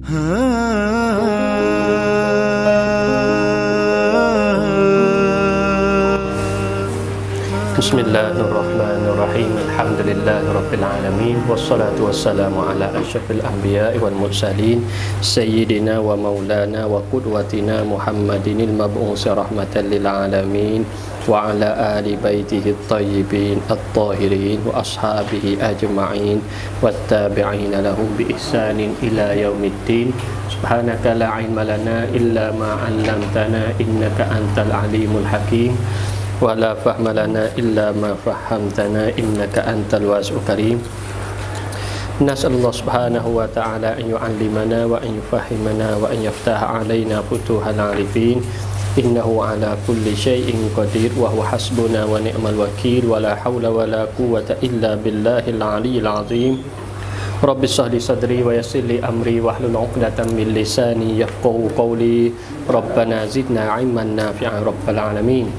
Bismillahirrahmanirrahim. Alhamdulillahirabbil alamin wassalatu wassalamu ala asyrafil anbiya'i wal mursalin sayyidina wa maulana wa qudwatina Muhammadinil mab'uts rahmatan lil alamin wa ala ali baitihi at-tayyibin at-tahirin wa ashabihi ajma'in wattabi'ina lahum bi ihsanin ila yaumiddin. Subhanaka la ilma lana illa ma 'allamtana innaka antal alimul hakim wa la fahma lana illa ma fahamtana innaka antal wasi'ul karim. Nas'alullah subhanahu wa ta'ala an yu'allimana wa an yufahhimana wa an yaftaha alaina futuhal arifin innahu ala kulli syai'in qadir wa huwa hasbuna wa ni'mal wakil wa la hawla wa la quwwata illa billahil aliyyil azim. Rabbi shrah li sadri wa yassir li amri wahlul 'uqdatam min lisani yafqahu qawli. Rabbana zidna 'ilman nafi'an rabbal alamin.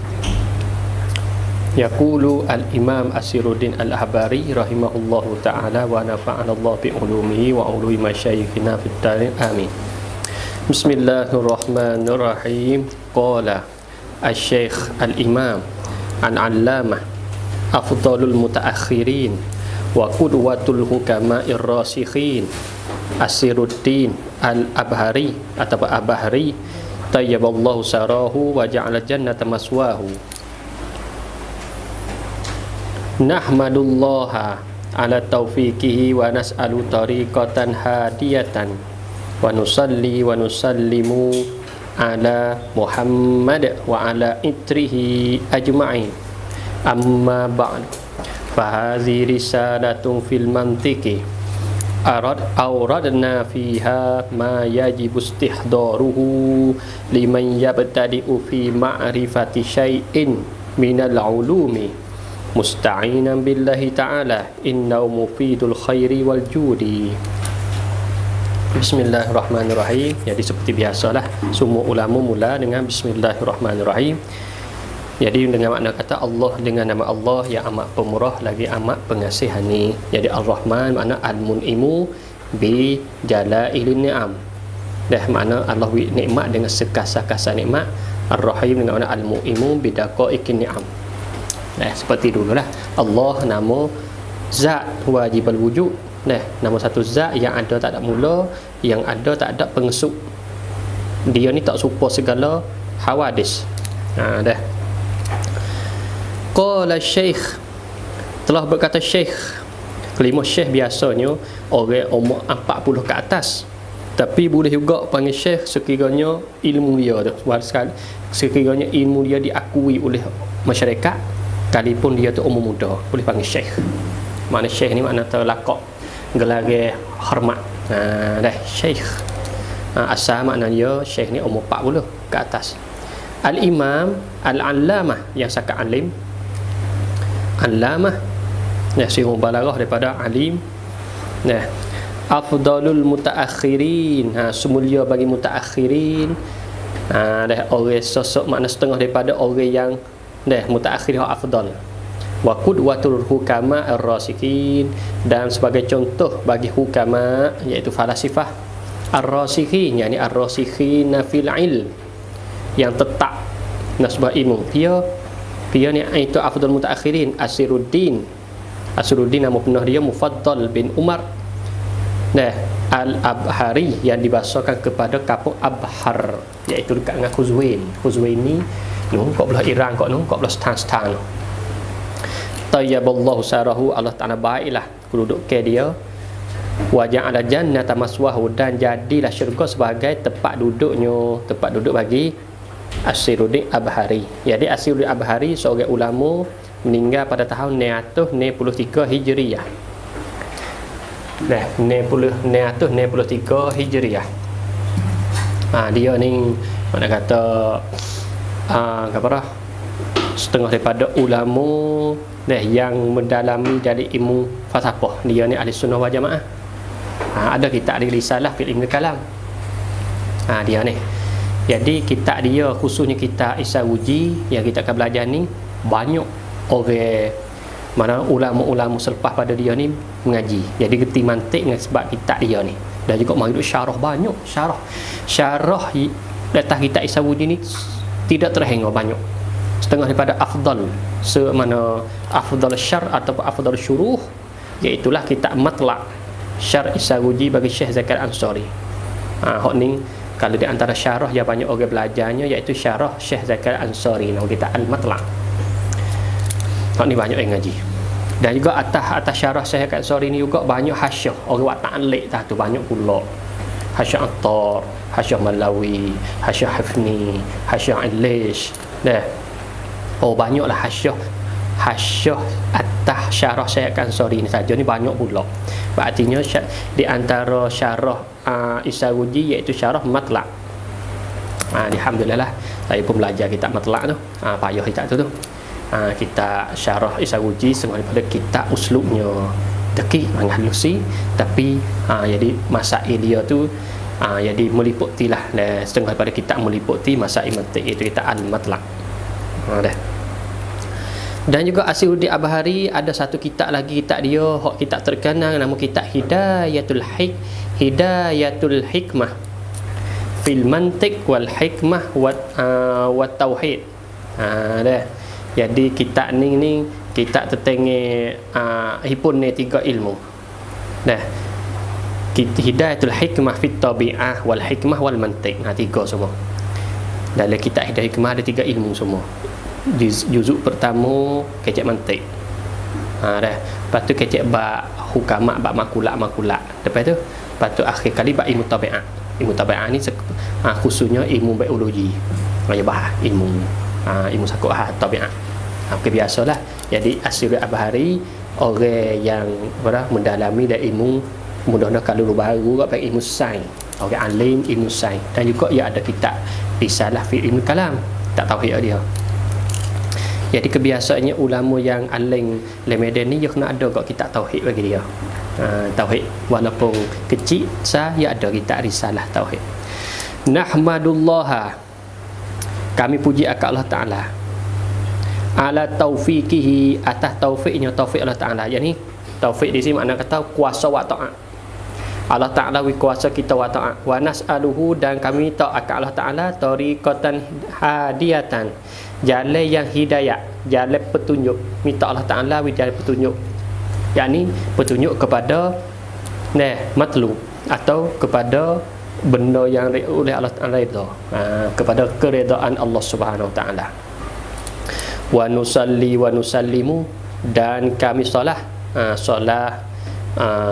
Yaqulu al-Imam Asiruddin al-Ahbari rahimahullahu ta'ala wa nafa'ana Allah bi ulumihi wa ulumi masyayikhina fid darin amin. Bismillahirrahmanirrahim. Qala asy-Syaikh al-Imam al-Allamah afdalul mutaakhirin wa qudwatul hukama'ir rasikhin Asiruddin al-Abhari atau Abhari tayyaballahu sarahu wa ja'ala jannata maswahu. Nahmadullaha ala taufiqihi wa nas'alu tariqatan hadiyatan wa nusalli wa nusallimu ala Muhammad wa ala itrihi ajma'in. Amma ba'd, fahazi risalatun fil mantiqi awradna fiha ma yajibu istihdaruhu liman yabtadi'u fi ma'rifati syai'in minal ulumi musta'inan billahi ta'ala innahu mufidul khairi wal judi. Bismillahirrahmanirrahim. Jadi seperti biasalah, semua ulama mula dengan Bismillahirrahmanirrahim. Jadi dengan makna kata Allah, dengan nama Allah yang amat pemurah lagi amat pengasihani. Jadi Ar-Rahman makna Al-Mun'imu bi jalailin ni'am. Dah makna Allah nikmat dengan sekasar-kasar nikmat. Ar-Rahim dengan makna Al-Mu'imu bi daqaiqin ni'am. Seperti dululah, Allah nama zat wajibul wujud. Nama satu zat yang ada tak ada mula, yang ada tak ada pengesuk. Dia ni tak serupa segala hawadis. Dah. Qala Syekh, telah berkata Syekh. Kelima Syekh biasanya orang umur 40 ke atas. Tapi boleh juga panggil Syekh sekiranya ilmu dia tu, sekiranya ilmu dia diakui oleh masyarakat, sekalipun dia tu umur muda, boleh panggil Syekh. Makna Syekh ni makna terlakak, gelar hormat. Dah Syekh. Asal makna dia Syekh ni umur 40 ke atas. Al-Imam Al-Allamah yang sangat alim. Allamah sifat balaghah daripada alim. Afdalul mutaakhirin, semulia bagi mutaakhirin. Dah orang sosok makna setengah daripada orang yang mutaakhir afdal. Wa qudwatul hukama ar-rasikhin, dan sebagai contoh bagi hukama iaitu falasifah ar-rasikhin, yakni ar-rasikhin fil ilm, yang tetap nasbah ilmu. Dia ni itu afdal mutaakhirin. Asiruddin nama penuh dia Mufaddal bin Umar al-Abhari, yang dibahasakan kepada kampung Abhar, iaitu dekat dengan Khuzwain. Khuzwain ni kat belah Iran, kat belah stan. Tayyaballahu sarahu, Allah Ta'ala baiklah penduduk ke dia. Wa ja'ala jannata maswahu, dan jadilah syurga sebagai tempat duduk bagi Asiruddin Abhari. Jadi Asiruddin Abhari seorang ulama meninggal pada tahun 993 Hijriah. 993 Hijriah. Dia ni mana kata setengah daripada ulama yang mendalami dari ilmu falsafah. Dia ni ahli sunnah wal jamaah. Ada kitab ada risalah fil ilmi kalam. Dia ni. Jadi kitab dia, khususnya kitab Isawuji yang kita akan belajar ni, banyak orang mana ulama-ulama selepas pada dia ni mengaji. Jadi gerti mantik dengan sebab kitab dia ni. Dan juga mari syarah banyak, syarah atas kitab Isabuddin ni tidak terhingga banyak. Setengah daripada afdal semana afdal syar atau afdal syuruh, iaitulah kitab Matla' Syarh Isabuddin bagi Syekh Zakaria Ansari. Hak ni kalau di antara syarah yang banyak orang belajarnya, iaitu syarah Syekh Zakaria Ansari, nama kita Al-Matla'. Hak ni banyak yang ngaji. Dan juga atas syarah Syekh Zakaria Ansari ni juga banyak hasyiah, orang buat ta'liq tah tu banyak pula. Hasyiah Attar, hasyiah Malawi, hasyiah Hafni, hasyiah Ilish. Dah. Oh banyaklah hasyiah atas syarah Syekh Zakaria Ansari ni saja ni banyak pula. Artinya di antara syarah Isabuddin iaitu syarah Matla'. Alhamdulillah saya pun belajar kitab Matla' tu. Payah kitab tu. Kita syarah Isabuddin semua daripada kitab uslubnya deki menghalusi, tapi jadi masail dia tu jadi meliputi lah, setengah daripada kitab meliputi masail mantiq, itu kitab Al-Matla'. Dah. Dan juga Asiruddin Abhari ada satu kitab lagi, kitab dia hak kitab terkenal, nama kitab Hidayatul Hikmah fil mantiq wal hikmah wa tauhid. Dah. Jadi kitab ni kitab tertengah hipun ni 3 ilmu. Dah. Hidayatul Hikmah fit tabi'ah wal hikmah wal mantiq. 3 semua. Dalam kitab Hidayatul Hikmah ada 3 ilmu semua. Juzuk pertama kecek mantik. Dah. Lepas tu kecek bab hukamat, bab makulat. Lepas tu akhir kali bab ilmu tabi'at. Ilmu tabi'at ni khususnya ilmu biologi. Bahas ilmu sakut tabi'at. Biasalah. Jadi Asiruddin Abhari orang yang mendalami dan ilmu, mudah-mudahan kalau baru kat ilmu sains, orang alim ilmu sains. Dan juga ia ada kitab risalah fi ilmu kalam, tak tauhid dia. Jadi kebiasaannya ulama yang alim le Medan ni dia kena ada kat kitab tauhid bagi dia. Tauhid walaupun kecil saya ada kitab risalah tauhid. Nahmadullah, kami puji akan Allah Taala ala taufiqihi, atas taufiknya, taufik Allah Taala. Yani taufik di sini makna kata kuasa wa taat. Allah Taala wi kuasa kita wa taat. Wa nas'aluhu, dan kami taat akan Allah Taala tariqatan hadiyatan, jalan yang hidayah, jalan petunjuk. Minta Allah Ta'ala jalan petunjuk, yakni petunjuk kepada matlu, atau kepada benda yang oleh Allah Ta'ala redha, kepada keredaan Allah Subhanahu Wa Ta'ala. Wa nusalli wa nusallimu, dan kami solat,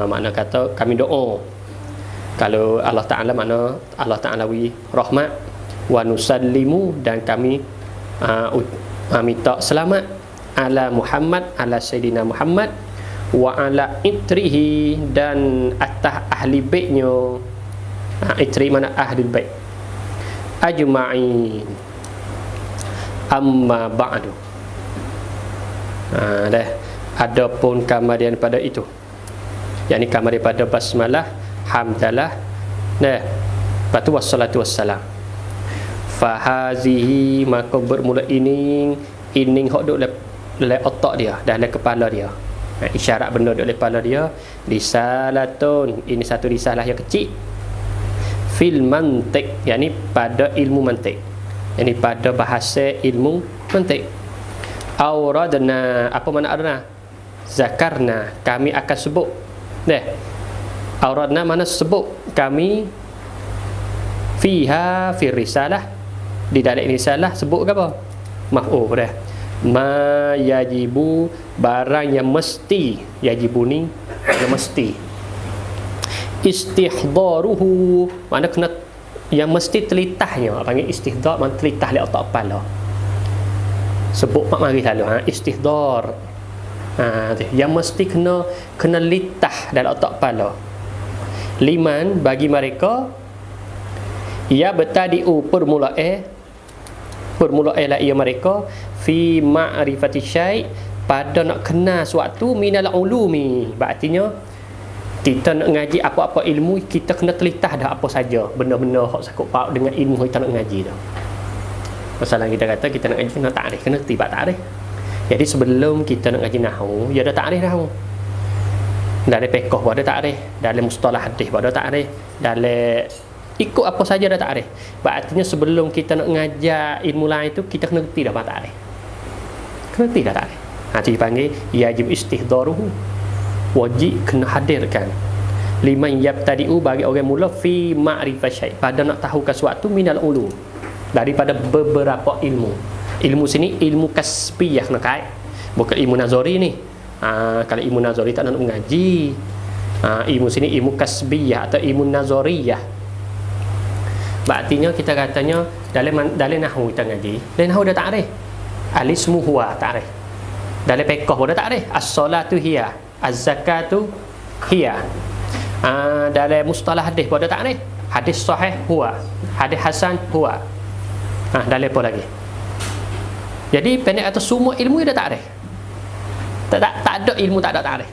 makna kata kami doa. Kalau Allah Ta'ala makna Allah Ta'ala wi rahmat. Wa nusallimu, dan kami minta selamat ala Muhammad, ala Sayyidina Muhammad, wa ala itrihi, dan atas ahli baitnya. Itri mana ahli bait ajma'in, amma ba'du. Dah. Adapun kamarian pada itu, yakni kamar daripada basmalah, hamdalah, lepas tu wassalatu wassalam. Fahazihi, maka bermula ini hok duk le otak dia dan le kepala dia. Isyarat benda duk le kepala dia. Risalatun, ini satu risalah yang kecil. Fil mantiq, yakni pada ilmu mantiq, yakni pada bahasa ilmu mantiq. Auradna, apa makna adna? Zakarna, kami akan sebut. Auradna mana sebut kami, fiha fi risalah, di dalam risalah sebut ke apa? Maf'ul dah. Ma yajibu, barang yang mesti. Yajibu ni yang mesti. Istihdaruhu, mana kena yang mesti telitahnya. Panggil istihdar, mana telitah di otak kepala. Sebut mak mari selalu istihdar. Yang mesti kena litah dalam otak kepala. Liman, bagi mereka, ia bertadi'u permulaan lah ia mereka fi ma'rifati syai', pada nak kenal suatu minal ulumi. Berartinya kita nak ngaji apa-apa ilmu, kita kena telitah dah apa saja benda-benda hak sakut paut dengan ilmu kita nak ngaji dah. Masalah kita kata kita nak ngaji kena takrif, kena tiba takrif. Jadi sebelum kita nak ngaji nahwu, ya dah takrif nahwu. Dalam fiqh pun ada takrif, dalam mustalah hadis pun ada takrif, dalam ikut apa saja ada takrif. Berartinya sebelum kita nak ngajar ilmu lain tu, kita kena reti dah takrif. Kena reti dah takrif. Itu dipanggil yajib istihdaruhu, wajib kena hadirkan. Liman yabtadi'u, bagi orang mula, fi ma'rifah syai', pada nak tahu sesuatu minal ulum, daripada beberapa ilmu. Ilmu sini ilmu kasbiyah nak kait, bukan ilmu nazari ni. Kalau ilmu nazari tak nak mengaji. Ilmu sini ilmu kasbiyah atau ilmu nazariyah. Berartinya kita katanya dalam nahwu kita ngaji, dalam nahwu dah takrif. Al-ismu huwa takrif. Dalam fiqh pun dah takrif. As-salatu hiya, az-zakatu hiya. Dalam mustalah hadis pun dah takrif. Hadis sahih huwa, hadis hasan huwa. Dalam apa lagi? Jadi pendek kata semua ilmu dah takrif. Tak ada ilmu tak ada takrif.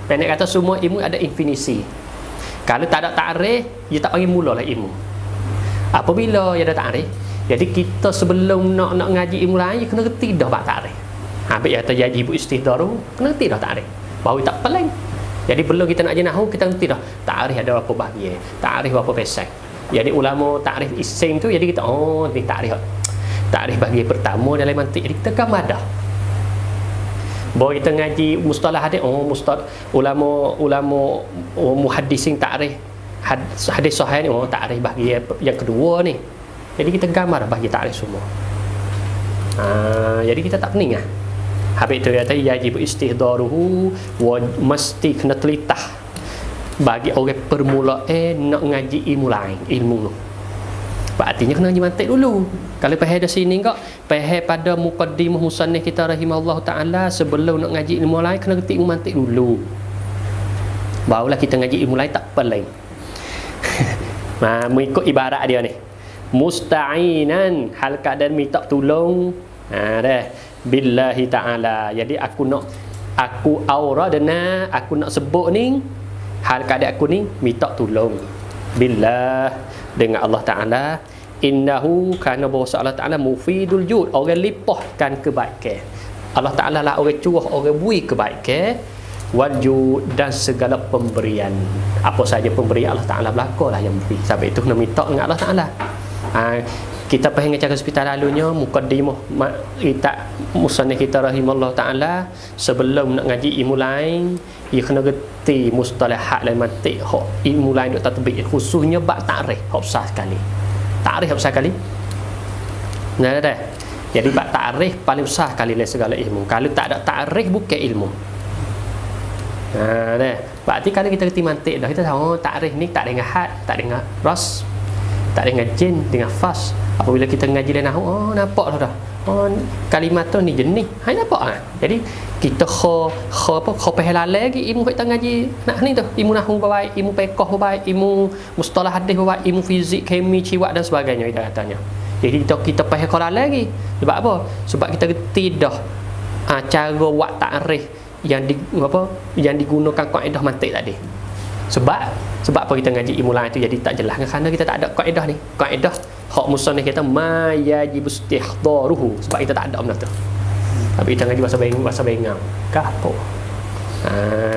Pendek kata semua ilmu ada definisi. Kalau tak ada takrif, dia tak panggil mula lah ilmu. Apabila dia ada takrif, jadi kita sebelum nak ngaji ilmu lain, dia kena reti dah bab takrif. Habis kata yajib istihdaru, kena reti dah takrif. Baru tak pelan. Jadi belum kita nak jenah, kita reti dah takrif ada berapa bahagian, takrif berapa pesan. Jadi ulama takrif isim tu, jadi kita ni takrif. Takrif bahagian pertama dalam mantik, jadi kita gambar dah. Bahawa kita ngaji mustalah hadis, ulama muhaddisin takrif hadis sahih ni, takrif bahagian yang kedua ni. Jadi kita gambar bahagian takrif semua. Jadi kita tak pening lah. Habis tu kata yajib istihdaruhu, mesti kena telitah bagi orang permulaan nak ngaji ilmu lain, ilmu tu. Artinya kena ngaji mantik dulu. Kalau faham dari sini enggak, faham pada muqaddimah musannif kita rahimahullah taala, sebelum nak ngaji ilmu lain kena reti ilmu mantik dulu. Barulah kita ngaji ilmu lain tak pelik. Mengikut ibarat dia ni. Musta'inan, hal keadaan minta tolong. Dah billahi taala. Jadi aku auradna, aku nak sebut ni hal keadaan aku ni minta tolong billah, dengan Allah Taala. Innahu, kerana bahawa Allah Taala mufidul jud, orang lipahkan kebaikan. Allah Taala lah orang curah, orang bui kebaikan, wal jud, dan segala pemberian. Apa saja pemberian Allah Taala belakalah yang beri. Sampai itu kena minta dengan Allah Taala. Kita faham cara seperti lalunya muqaddimah kita musannif kita rahimahullah taala, sebelum nak ngaji ilmu lain, ia kena reti mustalahat lain mantik, hak ilmu lain duk tatbik, khususnya bab takrif, hak besar sekali. Takrif hak besar sekali. Dah. Jadi bab takrif paling besar sekali dari segala ilmu. Kalau tak ada takrif bukan ilmu. Dah. Berarti kalau kita reti mantik dah, kita tahu takrif ni tak dengan had, tak dengan ras, tak dengan jin, dengan fas. Apabila kita ngaji dan nahwu, nampak dah. Kalimat tu ni jenis. Hai nampak. Jadi kita kho pahal lagi ilmu kita ngaji nak ni tu, ilmu nahwu baik, ilmu fiqh baik, ilmu mustalah hadis baik, ilmu fizik, kemi, ciwak dan sebagainya kita katanya. Jadi kita pahal lagi. Sebab apa? Sebab kita reti dah cara buat takrif yang digunakan kaedah mantik tadi. Sebab apa kita ngaji ilmu lain tu jadi tak jelas, kerana kita tak ada kaedah ni. Kaedah hak musannif kita ma yajib istihdaruhu, sebab kita tak ada benda tu. Tapi kita ngaji bahasa Bengal ke apa?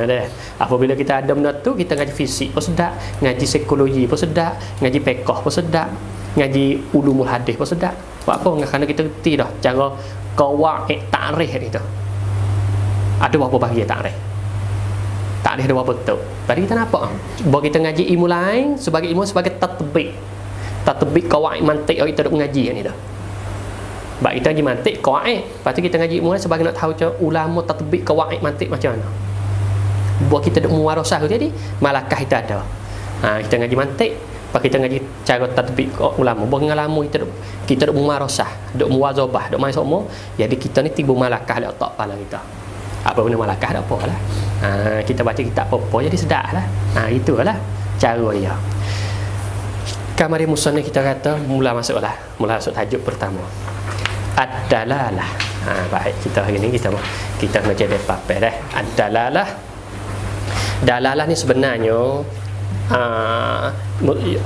Dah. Apabila kita ada benda tu, kita ngaji fisik pun sedap, ngaji psikologi pun sedap, ngaji fiqh pun sedap, ngaji ulumul hadis pun sedap. Sebab apa? Kerana kita reti dah cara qawaid takrif ni tu. Ada berapa bahagian takrif? Tak ada berapa betul. Tadi kita nampak bahawa kita ngaji ilmu lain sebagai ilmu sebagai tatbik qawaid mantik yang kita duk mengaji ni dah. Sebab kita ngaji mantik qawaid, lepas tu kita ngaji ilmu lain sebagai nak tahu ulama tatbik qawaid mantik macam mana. Buat kita duk muwarasah tu, jadi malakah kita ada. Kita ngaji mantik, lepas kita ngaji cara tatbik ulama. Buat ngalamu kita duk muwarasah, duk muwazabah, duk main semua. Jadi kita ni tiba malakah di otak kepala kita. Apa benda malakah tak apa lah. Kita baca kitab apa-apa jadi sedap lah. Itulah cara dia. Kamari musannif kita kata mula masuk tajuk pertama. Ad-dalalah. Baik, kita hari ni kita nak jadi apa dah. Ad-dalalah. Dalalah ni sebenarnya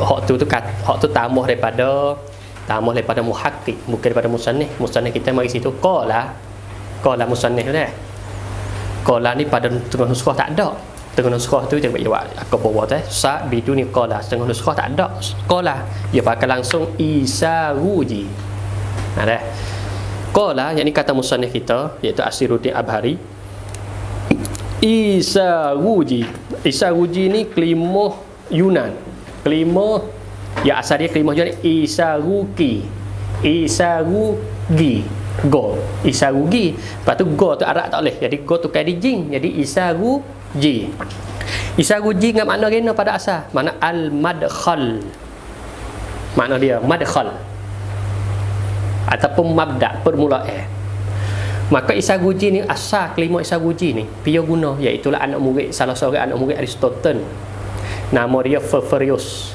hak tu tambah daripada muhakkik, bukan daripada musannif. Musannif kita mari situ qala musannif dah. Qala ni pada tengah nuskah tak ada. setengah nuskhah tu dia jawab ke bawah teh sa biduni qala, setengah nuskhah tak ada qala, dia pakai langsung isaruji. Dah qala yakni kata musannif kita iaitu Asiruddin Abhari. Isaruji ni kelimah Yunan, kelimah ya asal dia kelimah Yunan isaruki, isarugi, go isarugi. Lepas tu go tu arak tak boleh, jadi go tu kai dijing, jadi isaruji. Isaruji dengan makna rena pada asal, makna al madkhal, makna dia madkhal ataupun mabda, permulaan. Maka isaruji ni asal kelimah isaruji ni dia guna iaitu anak murid, salah seorang anak murid Aristotle, nama dia Ferferius.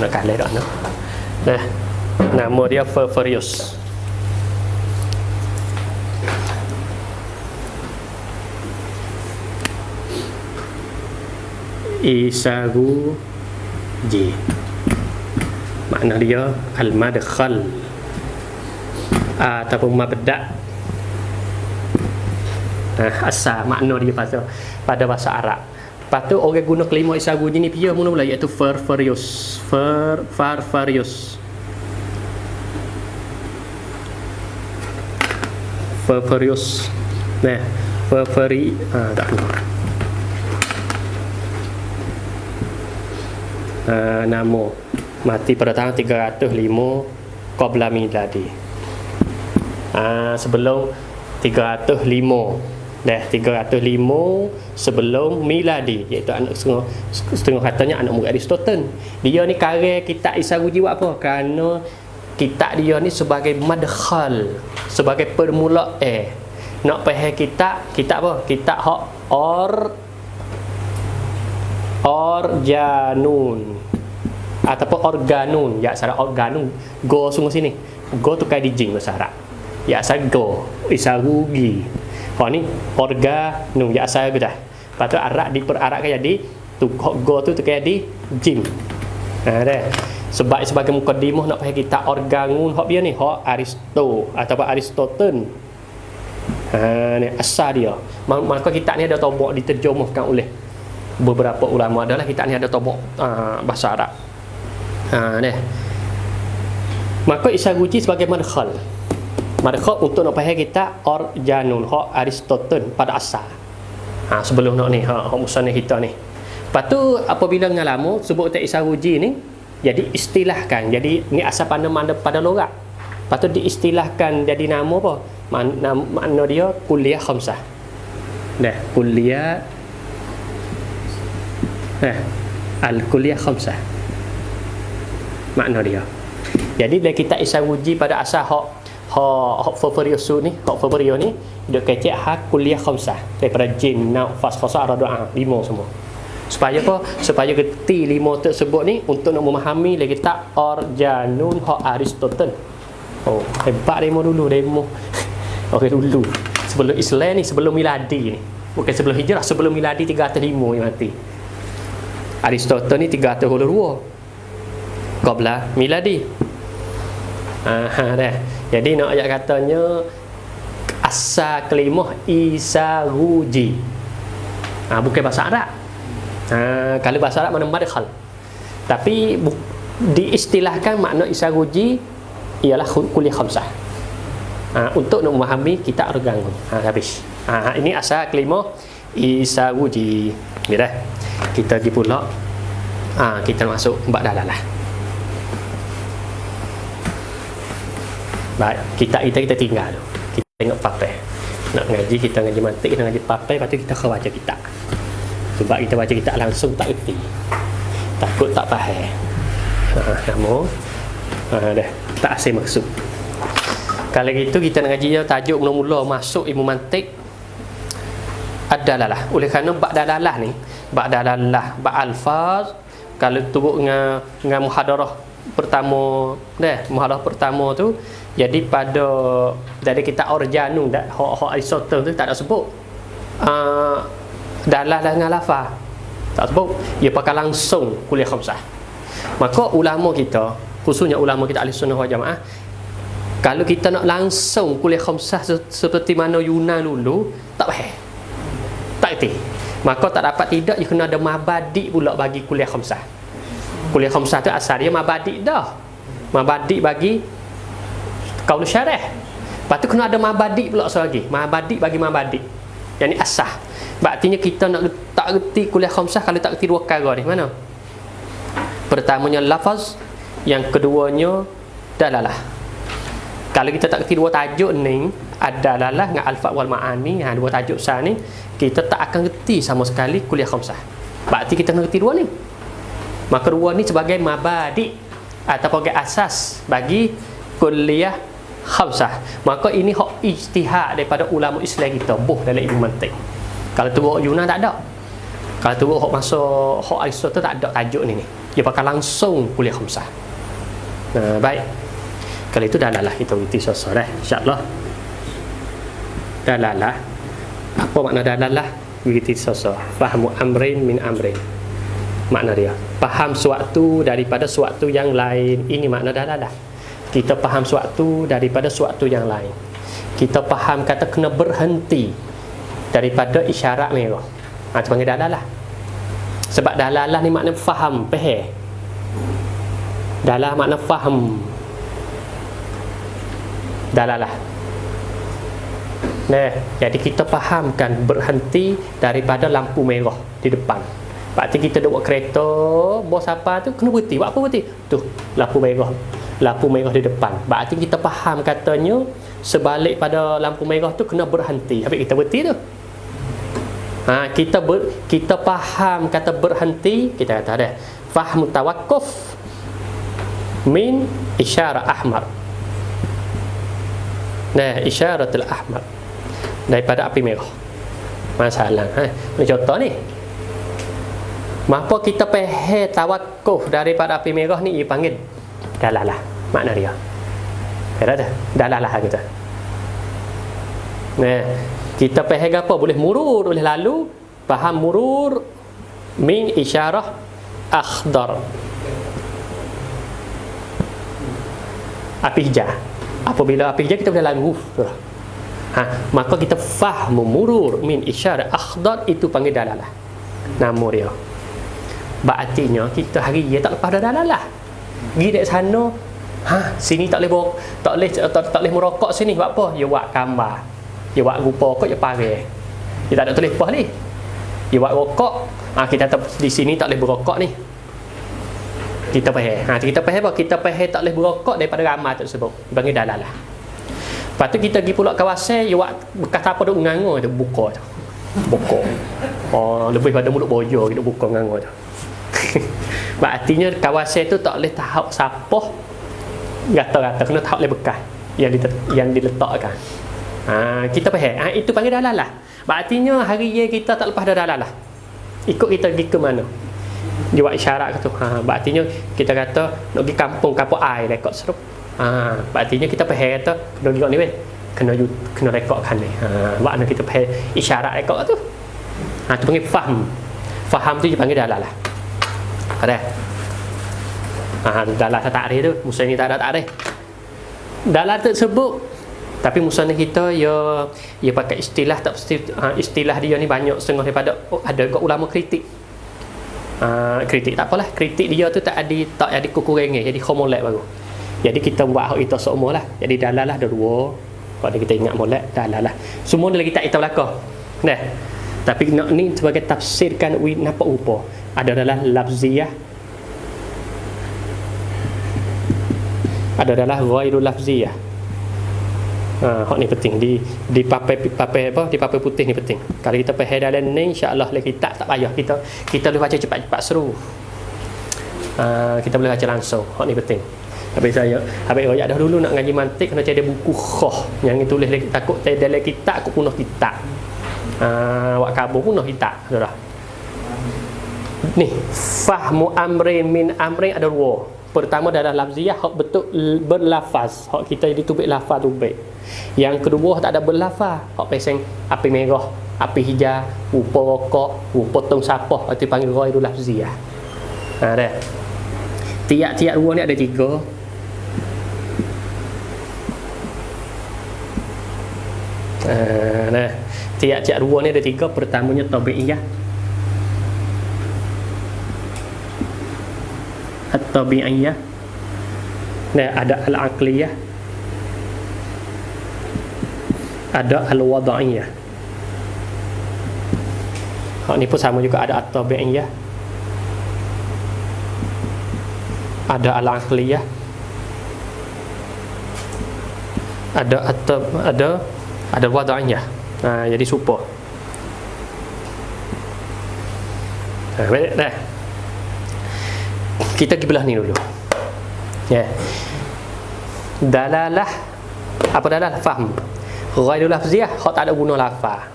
Anak kalah dah no. Nah, nama dia Ferferius. Isaruji makna dia al-madkhal ataupun mabda. Asal makna dia pada bahasa Arab. Lepas tu orang guna kelimah isaruji ni pia mula-mula iaitu Ferferius. Nah, tak keluar. Nama mati pada tahun 305 qabla miladi. Sebelum 305 sebelum miladi, iaitu anak setengah katanya anak murid Aristotle. Dia ni karya kitab isaruji buat apa? Kerana kitab dia ni sebagai madkhal, sebagai permulaan. Nak faham kitab apa? Kitab hak organun ataupun organun, ya salah organun. Go sungguh sini. Go tu kai dijing bahasa Arab. Ya asal go isarugi. Hak ni organun, ya asal betul. Lepas tu Arab diperarabkan jadi tu go tu kai di jim. Dah. Sebab sebagai mukadimah nak faham kitab organun hak dia ni, hak Aristo ataupun Aristotle. Ni asal dia. Maka kitab ni ada tobok diterjemahkan oleh beberapa ulama, adalah kitab ni ada tobok bahasa Arab. Maka isaruji sebagai madkhal untuk nak faham kitab organun hak Aristotle pada asal. Sebelum nak ni hak musannif kita ni. Lepas tu apabila dengan lama sebut tak isaruji ni jadi istilahkan, jadi ni asal pada logat. Lepas tu diistilahkan jadi nama apa? Makna dia kuliah khamsah. Kuliah al-kuliah khamsah. Makna dia. Jadi dari kitab isaruji pada asal hak Ferferius ni, dia kecek hak kuliah khamsah daripada jin, nauk, fas, khasa, arada, 5 semua. Supaya apa? Supaya geti 5 tersebut ni untuk nak memahami dari kitab organun hak Aristotle. Hebat demo dulu demo. Okey dulu. Sebelum Islam ni, sebelum miladi ni. Bukan sebelum hijrah, sebelum miladi 305 yang mati. Aristotle ni 302 qabla miladi. Dah. Jadi nak ayat katanya asal kelimah isaruji. Bukan bahasa Arab. Kalau bahasa Arab mana madkhal. Tapi diistilahkan makna isaruji ialah kuliah khamsah. Untuk nak memahami kitab organun. Habis. Ini asal kelimah isaruji. Dah. Kita pergi pula kita masuk bab dalalah. Baik, kita tinggal dulu. Kita tengok papai. Nak ngaji, kita ngaji mantik, kita ngaji papai, lepas tu kita baca kitab. Sebab kita baca kitab langsung tak erti. Takut tak faham. Kamu dah tak asal maksud. Kalau gitu kita nak ngaji tajuk mula-mula masuk ilmu mantik adalah oleh kerana bab dalalah ni, bab dalalah, bab alfaz, kalau turut dengan muhadarah pertama muhadarah pertama tu, jadi pada dari kitab organun hak Aristotle tu tak ada sebut dalalah dengan lafaz, tak sebut, dia pakai langsung kuliah khamsah. Maka ulama kita, khususnya ulama kita Ahli Sunnah wal Jamaah, kalau kita nak langsung kuliah khamsah seperti mana Yunan dulu, tak faham. Tak erti. Maka tak dapat tidak, dia kena ada mabadi pula bagi kuliah khamsah. Kuliah khamsah tu asal dia mabadi dah. Mabadi bagi qaul syarah. Lepas tu kena ada mabadi pula lagi. Mabadi bagi mabadi. Yang ni asah. Artinya kita nak tak erti kuliah khamsah kalau tak erti dua perkara ni. Mana? Pertamanya lafaz, yang keduanya dalalah. Kalau kita tak erti dua tajuk ni, adalah dengan alfa wal ma'ani, dua tajuk besar ni, kita tak akan reti sama sekali kuliah khamsah. Berarti kita kena reti dua ni. Maka dua ni sebagai mabadi atau sebagai asas bagi kuliah khamsah. Maka ini hak ijtihad daripada ulama Islam kita, boh dalam ilmu mantik. Kalau turut Yunani tak ada. Kalau turut hak masuk hak Aristotle tak ada tajuk ni. Dia pakai langsung kuliah khamsah. Nah, baik. Kalau itu dalalah kita reti sosok dah, insya-Allah. Dalalah, apa makna dalalah? Begitu sosok. Fahmu amrin min amrin. Makna dia faham suatu daripada suatu yang lain. Ini makna dalalah. Kita faham suatu daripada suatu yang lain. Kita faham kata kena berhenti daripada isyarat merah. Itu panggil dalalah. Sebab dalalah ni makna faham, faham. Dalalah makna faham. Dalalah. Nah, jadi kita fahamkan berhenti daripada lampu merah di depan. Berarti kita duk buat kereta, bos apa tu kena berhenti. Buat apa berhenti? Tu, lampu merah. Lampu merah di depan. Berarti kita faham katanya sebalik pada lampu merah tu kena berhenti. Habis kita berhenti tu. Kita faham kata berhenti, kita kata dah. Fahmu tawakkuf min isyarah ahmar. Nah, isyaratul ahmar daripada api merah. Masalah ni contoh ni. Maka kita faham tawakkuf daripada api merah ni dia panggil dalalah. Makna dia. Kira dah dalalah kita. Nah, kita faham apa? Boleh murur, boleh lalu. Faham murur min isyarah akhdar. Api hijau. Apabila api hijau kita boleh lalu. Maka kita faham murur min isyarah akhdar, itu panggil dalalah. Nama dia. Berartinya kita hari dia tak lepas dah dalalah. Pergi dari sana, sini tak boleh merokok sini. Buat apa? Dia buat gambar. Dia buat rupa kok dia pareh. Dia tak ada tulis apa ni. Dia buat rokok. Kita di sini tak boleh berokok ni. Kita faham. Kita faham apa? Kita faham tak boleh berokok daripada ramai tersebut. Dipanggil dalalah. Lepas tu kita pergi pula kawasan, dia buat bekas apa duk ngangur tu, buka tu. Buka. Lebih pada mulut boyo kita buka ngangur tu. Artinya kawasan tu tak boleh tahu siapa gata-gata, kena tahu oleh bekas yang diletakkan. Kita faham. Itu panggil dalalah. Artinya hari ye kita tak lepas dah dalalah. Ikut kita pergi ke mana? Dia buat isyarat ke tu. Artinya kita kata nak pergi kampung air rekod serup. Artinya kita faham kata kena juga ni weh. Kena rekodkan ni. Makna kita faham isyarat rekod tu. Tu panggil faham. Faham tu dia panggil dalalah. Ada. Dalalah takrif tu, musa ni tak ada takrif. Dalalah tersebut, tapi musa ni kita ia pakai istilah tak istilah dia ni banyak setengah daripada ada kat ulama kritik. Kritik tak apalah, kritik dia tu tak ada kekurangan, jadi khomolek baru. Jadi kita buat hak kita seumur lah. Jadi dalalah ada dua. Kalau kita ingat molek dalalah. Semua dia lagi tak kita belakang. Nah. Tapi ni sebagai tafsirkan nampak rupa. Ada adalah lafziyah. Ada adalah ghairul lafziyah. Hak ni penting di papai putih ni penting. Kalau kita faham dalam ni insya-Allah kita tak payah kita boleh baca cepat-cepat seru. Kita boleh baca langsung. Hak ni penting. Habis royak dah dulu nak ngaji mantik kena cari buku khah yang ditulis lagi, takut dalam kitab aku punah kitab. Wak kabur punah kitab dah. Ni fahmu amrin min amrin ada dua. Pertama adalah lafziyah, hak betul berlafaz, hak kita jadi tubik lafaz tubik. Yang kedua tak ada berlafaz, hak peseng api merah, api hijau, rupa rokok, rupa tong sapah, itu panggil ghairul lafziyah. Dah. Tiap-tiap dua ni ada tiga. Nah, Tiap-tiap dua ni ada tiga. Pertamanya tabi'iyah, at-tabi'iyah, nah, ada al-aqliyah, ada al-wada'iyah. Ni pun sama juga, ada at-tabi'iyah, ada al-aqliyah, ada wada'iyah. Jadi super. Baik dah. Kita pergi belah ni dulu. Dalalah. Apa dalalah? Faham. Ghairul lafziyah, hak tak ada guna lafaz.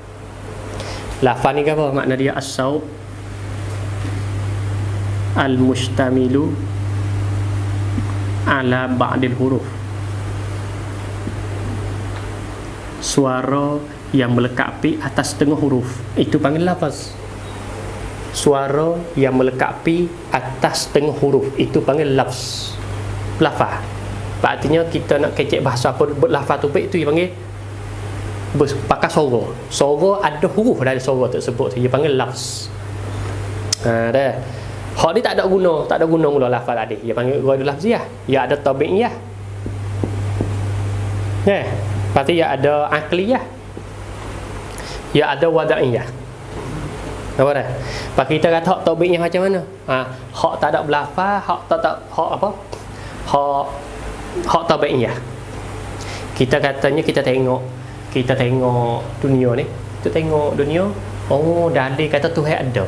Lafaz ni apa? Makna dia as-saut al-mustamilu ala ba'dil huruf. Suara yang melekapi atas setengah huruf, itu panggil lafaz. Suara yang melekapi atas setengah huruf, itu panggil lafaz. Lafaz. Artinya kita nak kecek bahasa apa lafaz tu baik, itu dia panggil pakai suara. Suara ada huruf dari suara tersebut, dia panggil lafaz. Dah. Hak ni tak ada guna mula lafaz tadi. Dia panggil ghairul lafziyah. Ya ada tabi'iyah. Berarti ya ada aqliyah. Ya ada wada'iyah. Apa dah? Pak kita kata hak tabi'iyah macam mana? Hak tak ada berlafaz, hak apa? Hak tabi'iyah. Kita katanya kita tengok dunia ni. Kita tengok dunia, oh dalil kata Tuhan ada.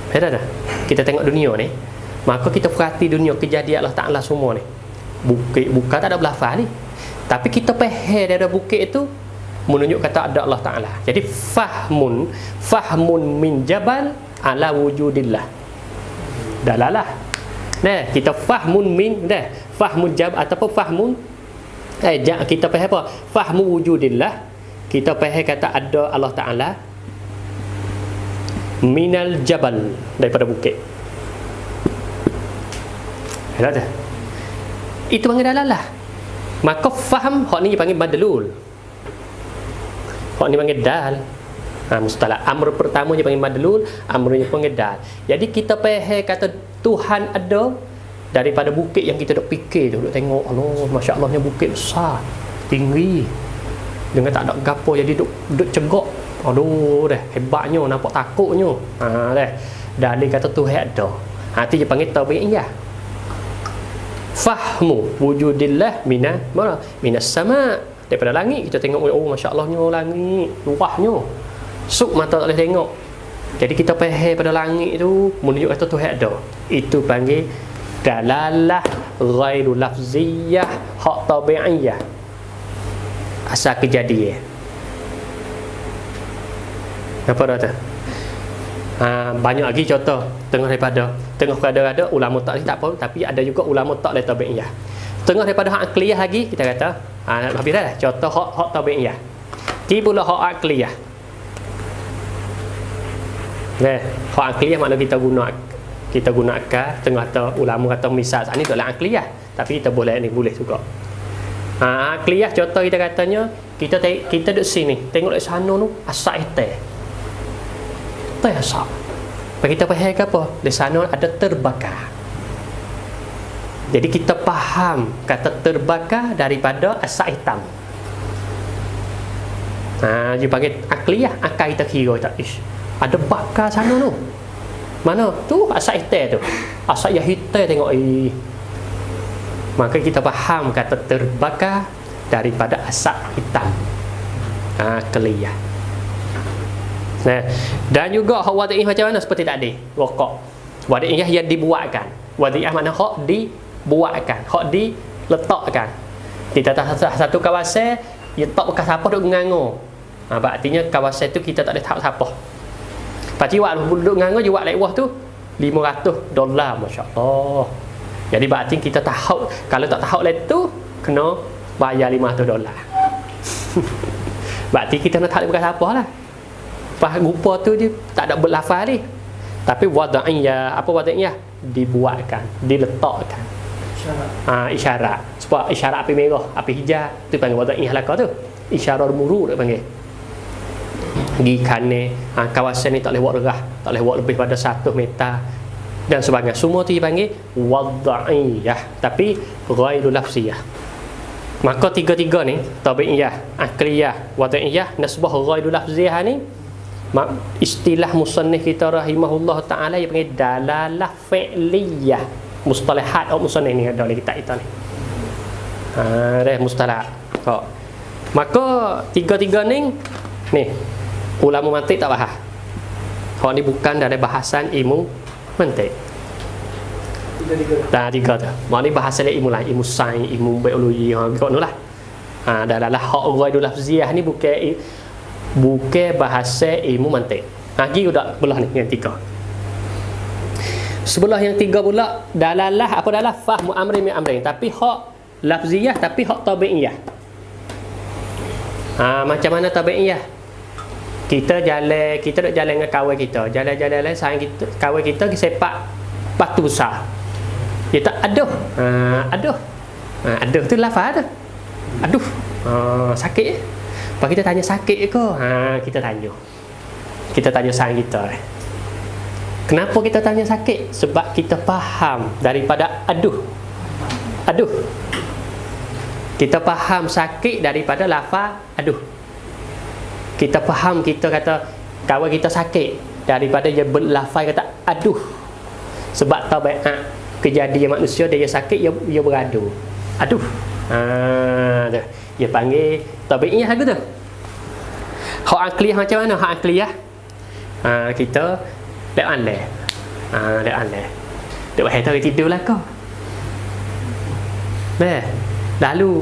Betul tak? Kita tengok dunia ni, maka kita perhati dunia, kejadian Allah Ta'ala semua ni. Bukit bukan tak ada berlafaz ni. Tapi kita faham dari bukit itu menunjuk kata ada Allah Ta'ala. Jadi fahmun min jabal ala wujudillah. Dalalah. Nah, kita fahmun min fahmun jab ataupun fahmun kita faham apa? Fahmu wujudillah. Kita faham kata ada Allah Ta'ala minal jabal, daripada bukit. Ada. Itu panggil dalalah. Maka faham hak ni panggil madlul. Hak ni panggil dal. Mustalah amr pertama dia panggil madlul, amrnya panggil dal. Jadi kita faham kata Tuhan ada daripada bukit yang kita duk fikir tu, duk tengok, Allah, masya-Allahnya bukit besar, tinggi. Dengan tak ada gapo jadi duk cegok. Aduh dah, hebatnya, nampak takutnya. Dah. Dalil kata Tuhan ada. Itu dia panggil tabi'iyah. Fahmu wujudillah minas sama, daripada langit kita tengok, oh masya-Allahnya langit luahnya, suk mata tak boleh tengok. Jadi kita faham pada langit tu menunjuk kata Tuhan ada. Itu panggil dalalah ghairul lafziyah, hak tabi'iyah, asal kejadian. Apa dah tu? Banyak lagi contoh tengah daripada ulama tak apa, tapi ada juga ulama tak le tabi'iyah. Tengah daripada hak akliyah lagi kita kata habis dah contoh hak tabi'iyah. Tibalah hak akliyah. Hak akliyah makna kita gunakan tengah kata ulama kata misal ni adalah akliyah, tapi kita boleh juga. Akliyah contoh kita katanya kita duduk sini tengok dekat sana tu asal asap. Kita faham ke apa? Di sana ada terbakar. Jadi kita faham kata terbakar daripada asap hitam. Dia panggil akliyah, akal kita kira tak, ada bakar sana tu. Mana? Tu asap hitam tu. Asap yang hitam tengok maka kita faham kata terbakar daripada asap hitam. Akliyah. Dan juga hak wada'iyah macam mana? Seperti tadi, rokok. Wada'iyah yang dibuatkan. Wada'iyah mana hak dibuatkan, hak diletakkan. Kita tak satu kawasan, dia tak bekas apa duk ngango. Artinya kawasan tu kita tak ada tahu siapa. Pakcik buat duk ngango je buat lewah tu $500, masya-Allah. Jadi berarti kita tahu, kalau tak tahu tu kena bayar $500. Berarti kita nak tahu bekas apa lah. Rupa tu dia tak ada berlafaz ni. Tapi wada'iyah, apa wada'iyah? Dibuatkan, diletakkan. Isyarat. Sebab isyarat api merah, api hijau tu panggil wada'iyah lah kau tu. Isyarat murur dia panggil. Gi kanan, kawasan ni tak boleh buat derah, tak boleh buat lebih pada 1 meter dan sebagainya. Semua tu dipanggil wad'iyah, tapi ghairu lafziyah. Maka tiga-tiga ni, tabi'iyah, akliyah, wad'iyah, nasbah ghairu lafziyah ni, istilah musannif kita rahimahullah ta'ala yang panggil dalalah fi'liyah. Mustalahat musannif ni ada dalam kitab kita ni. Dah mustalah. Maka tiga-tiga ni ulama mantik tak faham. Hak ni bukan dari bahasan ilmu mantik. Tiga tu. Mak ni bahasan ilmu lain, ilmu sains, ilmu biologi, kau nulah. Dalam hak ghairul lafziyah ni bukan bahasa ilmu mantik. Lagi udah belah ni yang tiga. Sebelah yang tiga pula dalalah apa dalah fahmu amrin min amrin, tapi hak lafziyah tapi hak tabi'iyah. Macam mana tabi'iyah? Kita duk jalan dengan kawan kita, jalan-jalan sayang kita, kawan kita sepak batu besar. Dia tak aduh. Aduh tu lafaz tu. Aduh. Sakit. Lepas kita tanya sakit ke? Kita tanya sayang kita. Kenapa kita tanya sakit? Sebab kita faham daripada aduh. Kita faham sakit daripada lafaz aduh. Kita faham, kita kata kawan kita sakit daripada dia berlafaz kata aduh. Sebab tabiat kejadian manusia dia sakit, dia beradu. Aduh. Dia panggil tabi'iyah lagu tu. Hak akliyah macam mana? Hak akliyah kita lek anleh. Dek wahai tahu tidur lah kau. Lalu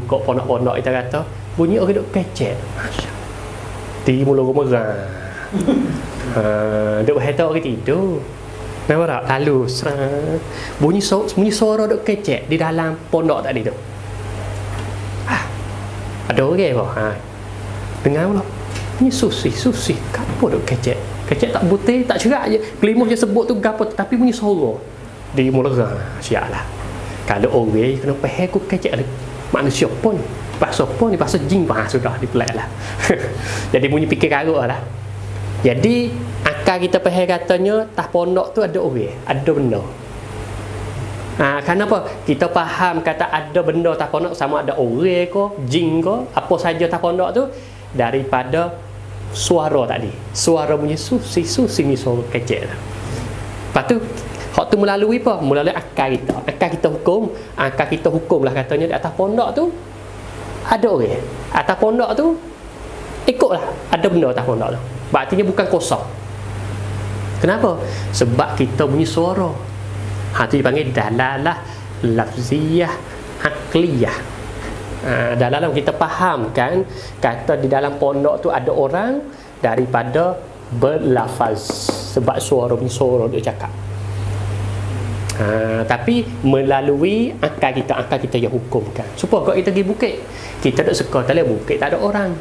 kok pondok-pondok kita kata bunyi orang duk kecek. Di mula gemerang. Duk wahai tahu orang tidur. Nampak tak? Lalu bunyi suara duk kecek di dalam pondok tadi tu. Ada orang apa? Dengar pula. Bunyi susi. Gapo duk kecek? Kecek tak putih, tak cerak je. Kelimuh je sebut tu gapo, tapi bunyi suara. Di mula siaplah. Kalau orang kena faham ku kecek ada manusia pun. Bahasa pun ni bahasa jin sudah dipelak lah. Jadi bunyi fikir karuk lah. Jadi akal kita faham katanya tah pondok tu ada orang, ada benda. Kenapa? Kita faham kata ada benda tah pondok sama ada orang ke, jin ke, apa saja tah pondok tu daripada suara tadi. Suara bunyi susi ni suara kecek tu. Lepas tu hak tu melalui apa? Melalui akal kita. Akal kita hukum lah katanya di atas pondok tu ada orang. Atas pondok tu ikutlah ada benda atas pondok tu. Artinya bukan kosong. Kenapa? Sebab kita bunyi suara. Tu dipanggil dalalah lafziyah akliyah. Dalam kita faham kan kata di dalam pondok tu ada orang daripada berlafaz sebab suara dia cakap. Tapi melalui akal kita yang hukumkan. Supaya kalau kita pergi bukit, kita tak suka tak boleh bukit tak ada orang.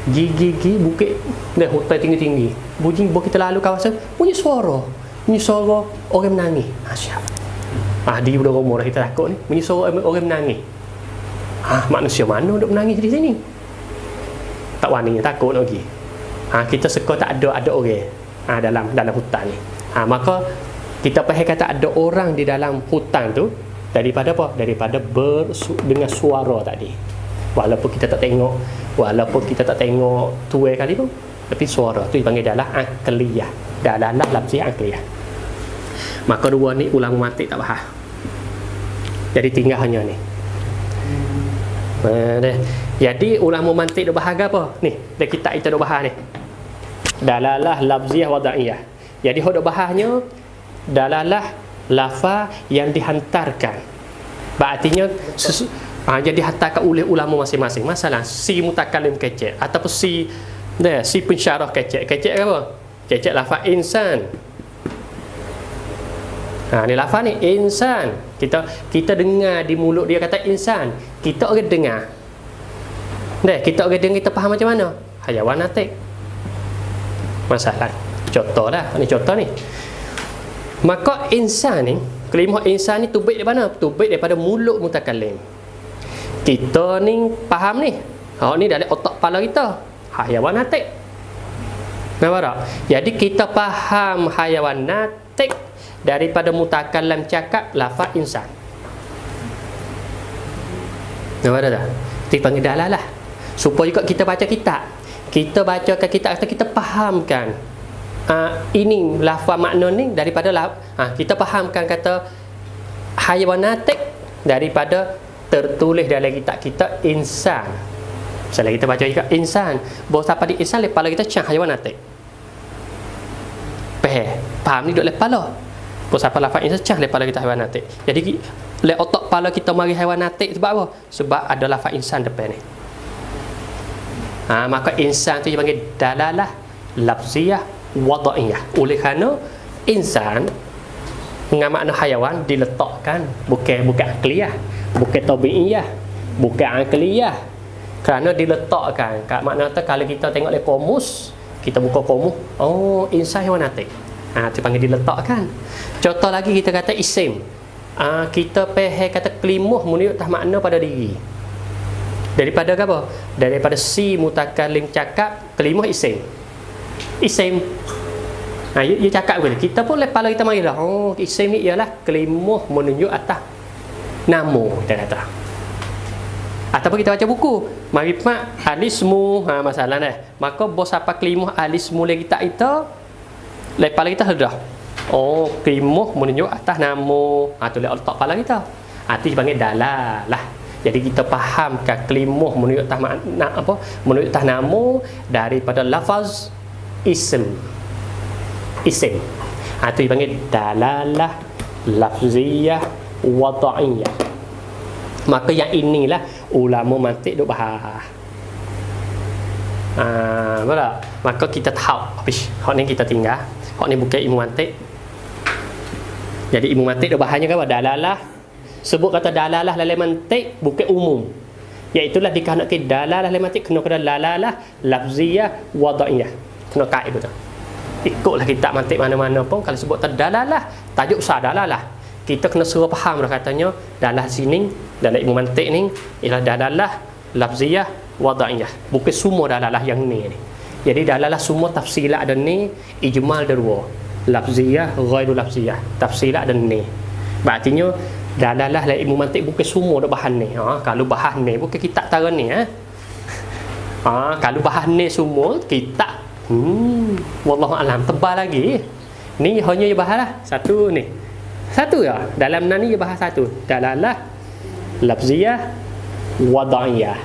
Gigi bukit dah hutan tinggi-tinggi. Bunyi kita lalu kawasan bunyi suara orang menangis. Asyik. Di budak umur kita takut ni bunyi suara orang menangis. Manusia mana duk menangis di sini? Tak wani takut lagi. Kita suka tak ada orang dalam hutan ni. Maka kita faham kata ada orang di dalam hutan tu daripada apa? Daripada dengan suara tadi. Walaupun kita tak tengok tuai kali pun, tapi suara tu dipanggil dalah akliyah. Dalah lafziyah akliyah. Maka dua ni ulama mantik tak faham. Jadi tinggal hanya ni. Jadi ulama mantik duk bahas apa? Ni, dah kitab kita duk bahas ni. Dalalah lafziyah wad'iyah. Jadi hok duk bahasnya dalalah lafaz yang dihantarkan. Artinya jadi dihantarkan oleh ulama masing-masing. Masalah si mutakallim kecek ataupun si pensyarah kecek. Kecek apa? Kecek lafaz insan. Ni lafaz ni insan. Kita dengar di mulut dia kata insan. Kita orang dengar. Kita orang dengar, kita faham macam mana? Hayawan natik. Masalah. Contohlah. Ni contoh ni. Maka insan ni, kalimah insan ni tubik dari mana? Tubik daripada mulut mutakallim. Kita ni faham ni. Ni dari otak kepala kita. Hayawan natik. Nampak tak? Jadi kita faham hayawan natik daripada mutakallam cakap lafaz insan. Nampak tak? Itu panggil dalalah. Supaya juga kita baca kitab. Kita bacakan kitab atau kita fahamkan ini lafaz makna ni daripada kita fahamkan kata hayawan natik daripada tertulis dalam kitab kita insan. Misalnya kita baca juga insan, bahawa siapa di insan lepas kita cang hayawan natik. Faham ni duk lepas lah. Bahawa siapa lafaz insan cang lepas kita hayawan natik. Jadi le otak kepala kita mari hayawan natik sebab apa? Sebab ada lafaz insan depan ni. Maka insan tu dipanggil dalalah lafziyah wada'iyah. Oleh kerana insan dengan makna hayawan diletakkan bukan akliyah, bukan tabi'iyah, bukan akliyah. Kerana diletakkan kat makna tu kalau kita tengok le komus, kita buka komus, oh insan hayawanatik. Itu panggil diletakkan. Contoh lagi kita kata isim. Kita peheh kata kelimah menunjuk tah makna pada diri. Daripada apa? Daripada si mutakallim cakap kelimah isim. Isim. Dia cakap begitu. Kita pun lepas kita marilah. Oh, isim ni ialah kelimah menunjuk atas nama kita kata. Ataupun kita baca buku. Mari mak alismu. Masalah dah. Maka bos apa kelimah alismu lagi tak itu. Lepas kita sudah. Oh, kelimah menunjuk atas nama. Tu lepas letak kepala kita. Itu dipanggil dalalah. Jadi kita fahamkan kelimah menunjuk atas apa? Menunjuk atas nama daripada lafaz isim. Isim. Itu dipanggil dalalah lafziyah wada'iyah. Maka yang inilah ulama mantik duk bahas. Betul? Maka kita tahu habis. Hak ni kita tinggal. Hak ni bukan ilmu mantik. Jadi ilmu mantik duk bahasnya kan dalalah. Sebut kata dalalah dalam mantik bukan umum. Iaitulah dikarenakan dalalah dalam mantik kena dalalah lafziyah wada'iyah. Kena kait betul. Ikutlah kitab mantik mana-mana pun kalau sebut dalalah, tajuk sah dalalah. Kita kena suruh faham dah katanya dalalah sini dalam ilmu mantik ni ialah dalalah lafziyah wada'iyah. Bukan semua dalalah yang ni. Jadi dalalah semua tafsilat ada ni, ijmal ada dua. Lafziyah, ghairu lafziyah. Tafsilat ada ni. Berartinya dalalah dalam ilmu mantik bukan semua dah bahan ni. Kalau bahan ni bukan kitab tara ni. Kalau bahan ni semua kitab wallahu alam tebal lagi. Ni hanya dia bahas lah satu ni. Satu ya. Dalam ni dia bahas satu. Dalalah lafziyah wada'iyah.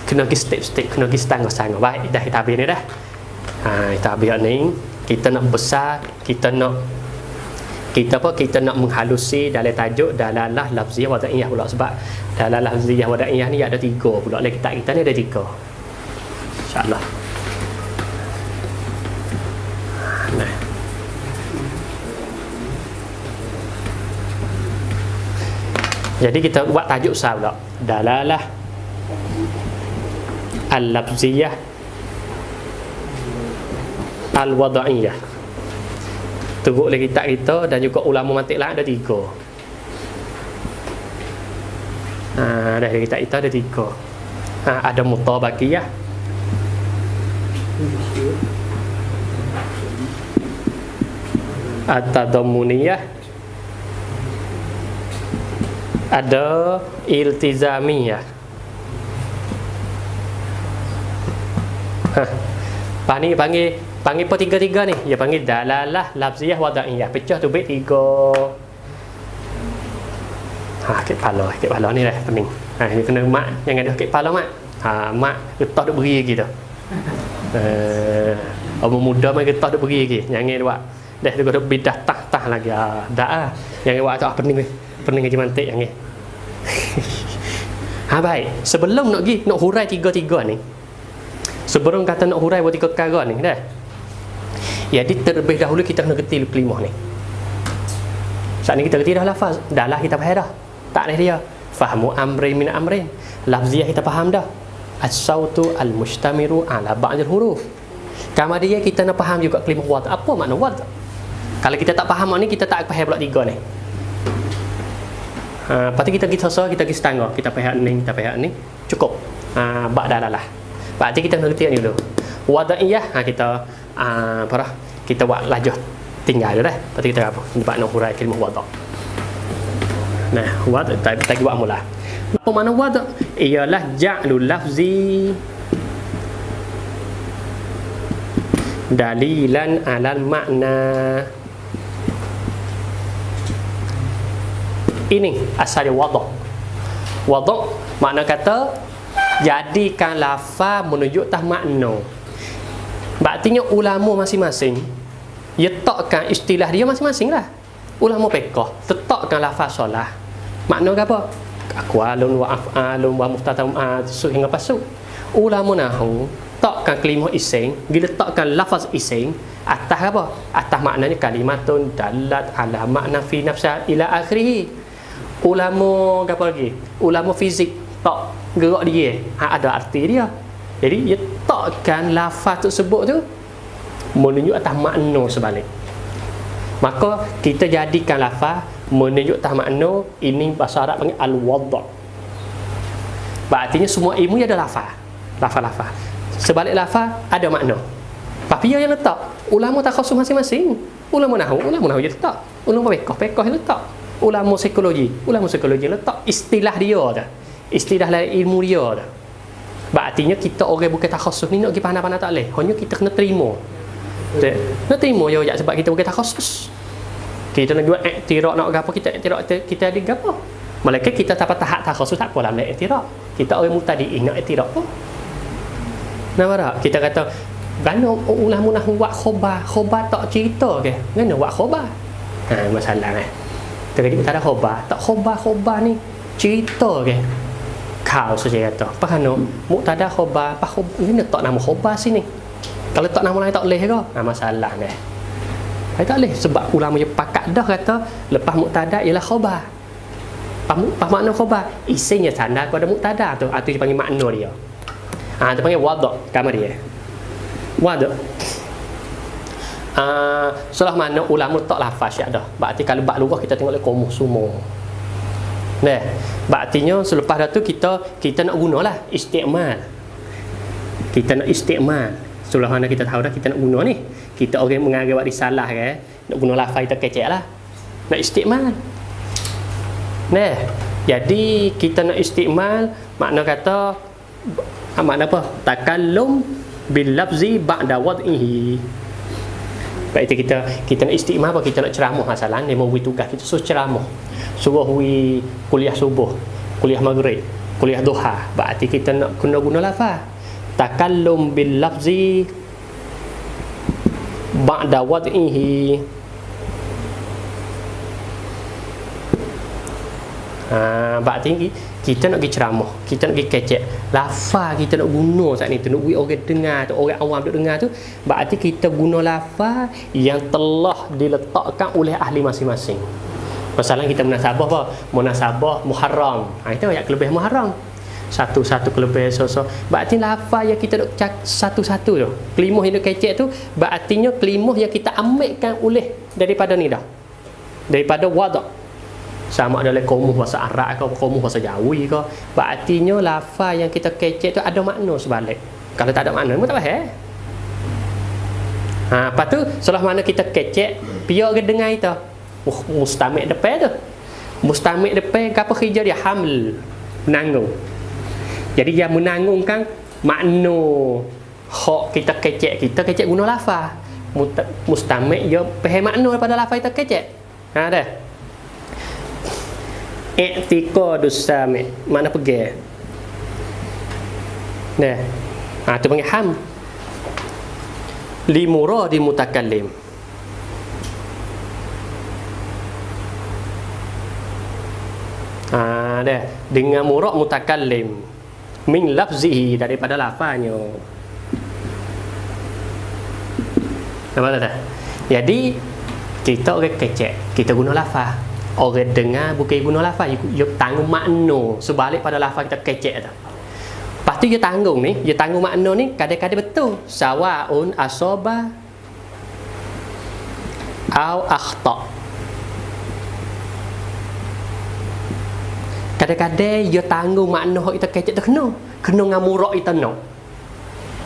Kena pergi step-step, kena pergi setengah-setengah. Baik, dah kita habis ni dah. Kita habis ni. Kita nak besar, kita nak menghalusi dalam tajuk dalalah lafziyah wada'iyah pula. Sebab dalalah lafziyah wada'iyah ni ada 3 pula. Dalam kitab kita ni ada 3. InsyaAllah. Nah. Jadi kita buat tajuk sah pula. Dalalah al-lafziyah al-wada'iyah. Teruk lagi kitab kita dan juga ulama mantik lain ada 3. Dari kitab kita ada 3. Ada mutabakiyah, at-tadammuniyah, ada iltizamiyah. Panggil apa 3 ni? Dia panggil dalalah lafziyah wada'iyah. Pecah tu bait 3. Kepala ni dah pening. Ini kena mak jangan ada kepala mak. Mak getah duk beri lagi tu. Orang muda mai getah duk beri lagi. Jangan buat. Dah tu duk bidah tah lagi. Dah jangan buat tu pening aja mantik jangan. Baik. Sebelum nak hurai 3 ni. Sebelum kata nak hurai buat 3 perkara ni dah. Jadi terlebih dahulu kita kena gerti kelimah ni. Saat ni kita gerti dah lafaz, dah lah kita faham dah. Tak ada dia. Fahmu amrin min amrin. Lafziyah kita faham dah. As-sautu al-mustamiru ala ba'dil huruf. Kemudian kita nak faham juga kelimah wad. Apa makna wad? Kalau kita tak faham ni kita tak faham pula 3 ni. Lepas tu kita pergi setengah. Kita faham ni, cukup. Bak dah lah. Berarti kita kena gerti ni dulu. Wada'iyah kita kita buat lajah tinggal dah. Tadi kita apa? Sebab nak hurai kalimah wada'. Nah, wada' tadi buat mula. Apa makna wada'? Ialah ja'lul lafzi dalilan alal makna. Ini asal dia wada'. Wada' makna kata jadikan lafaz menunjuk tah makna. Berartinya ulama masing-masing letakkan istilah dia masing-masing lah. Ulama fiqh letakkan lafaz solah makna apa? Aqwalun wa af'alun wa muftatam hingga pasuk. Ulama nahwu letakkan kalimah ising, dia letakkan lafaz ising atas apa? Atas maknanya kalimatun dalat ala makna fi nafsa ila akhirih. Ulama apa lagi? Ulama fizik tak gerak dia, ada arti dia. Jadi dia letakkan lafaz tersebut tu menunjuk atas makna sebalik. Maka kita jadikan lafaz menunjuk atas makna, ini bahasa Arab panggil al-wada'. Berartinya semua ilmu ada lafaz. Lafaz-lafaz. Sebalik lafaz ada makna. Tapi yang letak ulama takhasus masing-masing. Ulama nahwu dia letak. Ulama fiqh dia letak. Ulama psikologi letak istilah dia dah. Istilah ilmu dia dah. Berartinya kita orang bukan takhasus ni nak pergi pandai-pandai tak boleh. Hanya kita kena terima. Nak terima je sebab kita bukan takhasus. Kita nak buat iktiraf nak gapo kita iktiraf kita ada gapo. Malaikat kita dapat tahap takhasus tak apalah nak iktiraf. Kita orang mubtadi nak iktiraf pun. Nampak tak? Kita kata gano ulama nak buat khabar tak cerita ke? Gano buat khabar? Masalah Tadi kita ada khabar, tak khabar ni cerita ke? Kau saja kata. Pakano mubtada khabar, ini tak nama khabar sini. Kalau tak nama lain tak boleh ke? Masalah ni. Tak boleh sebab ulama je pakat dah kata lepas mubtada ialah khabar. Apa makna khabar? Isinya sandar kepada mubtada tu. Itu dipanggil makna dia. Itu panggil wada', gambar dia. Wada'. Salah mana ulama tak lafaz syak dah. Berarti kalau bab lugah kita tengok komuh semua. Nah, berartinya selepas tu kita nak gunalah istiqmal. Kita nak istiqmal. Setelah mana kita tahu dah kita nak guna ni. Kita orang mengajar buat risalah kan. Nak guna lafaz kita kecek lah. Nak istiqmal. Nah, jadi kita nak istiqmal makna kata makna apa? Takallum bil lafzi ba'da wad'ihi. Baik kita nak istiqmal apa? Kita nak ceramah masalah dia mau beri tugas kita suruh ceramah. Suruh beri kuliah subuh, kuliah maghrib, kuliah duha. Berarti kita nak guna lafaz. Takallum bil lafzi ba'da wad'ihi. Berarti kita nak pergi ceramah, kita nak pergi kecek lafaz kita nak guna saat ni tu, nak bagi orang dengar tu, orang awam duk dengar tu. Berarti kita guna lafaz yang telah diletakkan oleh ahli masing-masing. Masalah kita munasabah apa? Munasabah Muharram. Itu ayat kelebihan Muharram. Satu-satu kelebihan so. Berarti lafaz yang kita duk satu-satu tu, kelimah yang duk kecek tu, berartinya kelimah yang kita ambilkan oleh daripada ni dah. Daripada wada'. Sama ada komuh bahasa Arab ke komuh bahasa Jawi ke, berartinya lafaz yang kita kecek tu ada makna sebalik. Kalau tak ada makna pun tak faham. Lepas tu setelah mana kita kecek biar orang dengar itu mustamik depan tu. Mustamik depan apa kerja dia? Haml, menanggung. Jadi dia menanggungkan makna hak kita kecek guna lafaz. Mustamik dia faham makna daripada lafaz kita kecek. Dah. I'tiqadus sami' mana pergi. Nah. Tu panggil ham. Li muradi mutakallim. Dah. Dengan murad mutakallim min lafzihi daripada lafaznya. Nampak tak? Jadi kita orang kecek, kita guna lafaz. Orang dengar bukan guna lafaz, dia tanggung makna sebalik pada lafaz kita kecek tu. Lepas tu dia tanggung makna ni kadang-kadang betul. Sawaun asaba au akhta. Kadang-kadang dia tanggung makna hak kita kecek tu kena dengan murak kita nak.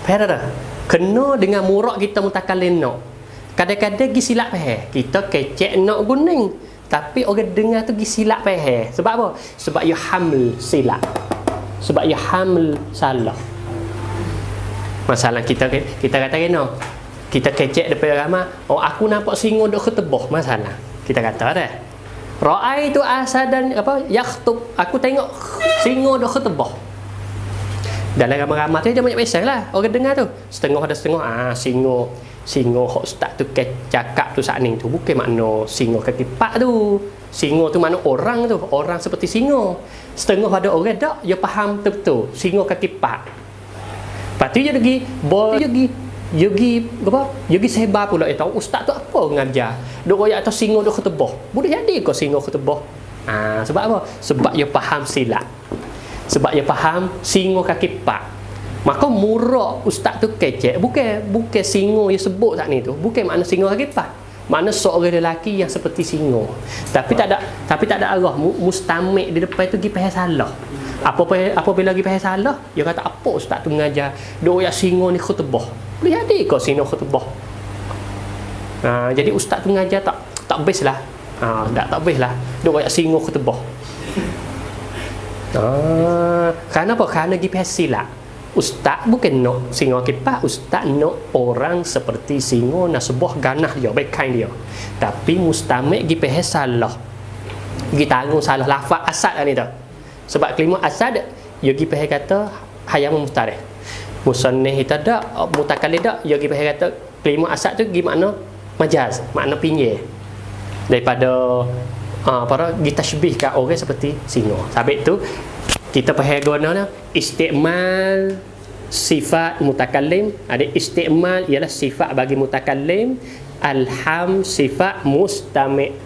Faham tak? Kena dengan murak kita mutakallim nak. Kadang-kadang gi silap faham. Kita kecek nak kuning, tapi orang dengar tu gi silap faham. Sebab apa? Sebab ia hamil silap. Sebab ia hamil salah. Masalah kita kata kena. Kita kecek depan ramai, oh aku nampak singa duk ketebah, masalah. Kita kata dah. Ra'ai tu asadan apa? Yakhtub. Aku tengok singa duk ketebah. Dalam ramai-ramai tu dia banyak pesan lah. Orang dengar tu. Setengah ada setengah. Singa hok ustaz tu cakap tu saat ni tu. Bukan makna singa kaki pak tu. Singa tu makna orang tu. Orang seperti singa. Setengah ada orang tak, dia faham betul. Singa kaki pak. Lepas tu dia pergi Yogi sebar pula dia tahu ustaz tu apa ngajar. Duk royak atas singa duk ketebah. Boleh jadi ke singa ketebah? Sebab apa? Sebab dia faham silap. Sebab dia faham singa kaki pak. Maka murak ustaz tu kecek bukan singa yang sebut saat ni tu. Bukan makna singa kaki pak. Makna seorang lelaki yang seperti singa. Tapi tak ada arah mustamik di depan tu pergi faham salah. Apabila lagi faham salah, dia kata apa ustaz tu mengajar duk royak singa ni ketebah. Boleh jadi kau singa ketebah. Jadi ustaz tu mengajar tak best lah. Tak best lah. Duk royak singa ketebah. Kerana apa? Kerana pergi faham silap. Ustaz bukan nak singa kipas, ustaz nak orang seperti singa nak sebuah ganah dia, baik kain dia. Tapi mustamik pergi faham salah. Pergi tanggung salah lafaz asad ni tu. Sebab kelima asad dia pergi faham kata hayam mustarih. Musannif itu tak, mutakallim tak, dia pergi faham kata kelima asad tu pergi makna majaz, makna pinggir. Daripada para kita syabihkan orang seperti singa. Sebab tu kita faham guna istimal sifat mutakallim. Ada istimal ialah sifat bagi mutakallim, alham sifat mustami',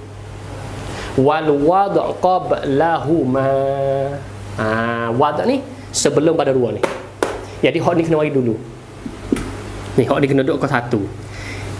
wal wad' qablahuma. Wad' ni sebelum pada dua ni. Jadi hak ni kena bagi dulu. Ni hak ni kena duduk ke satu.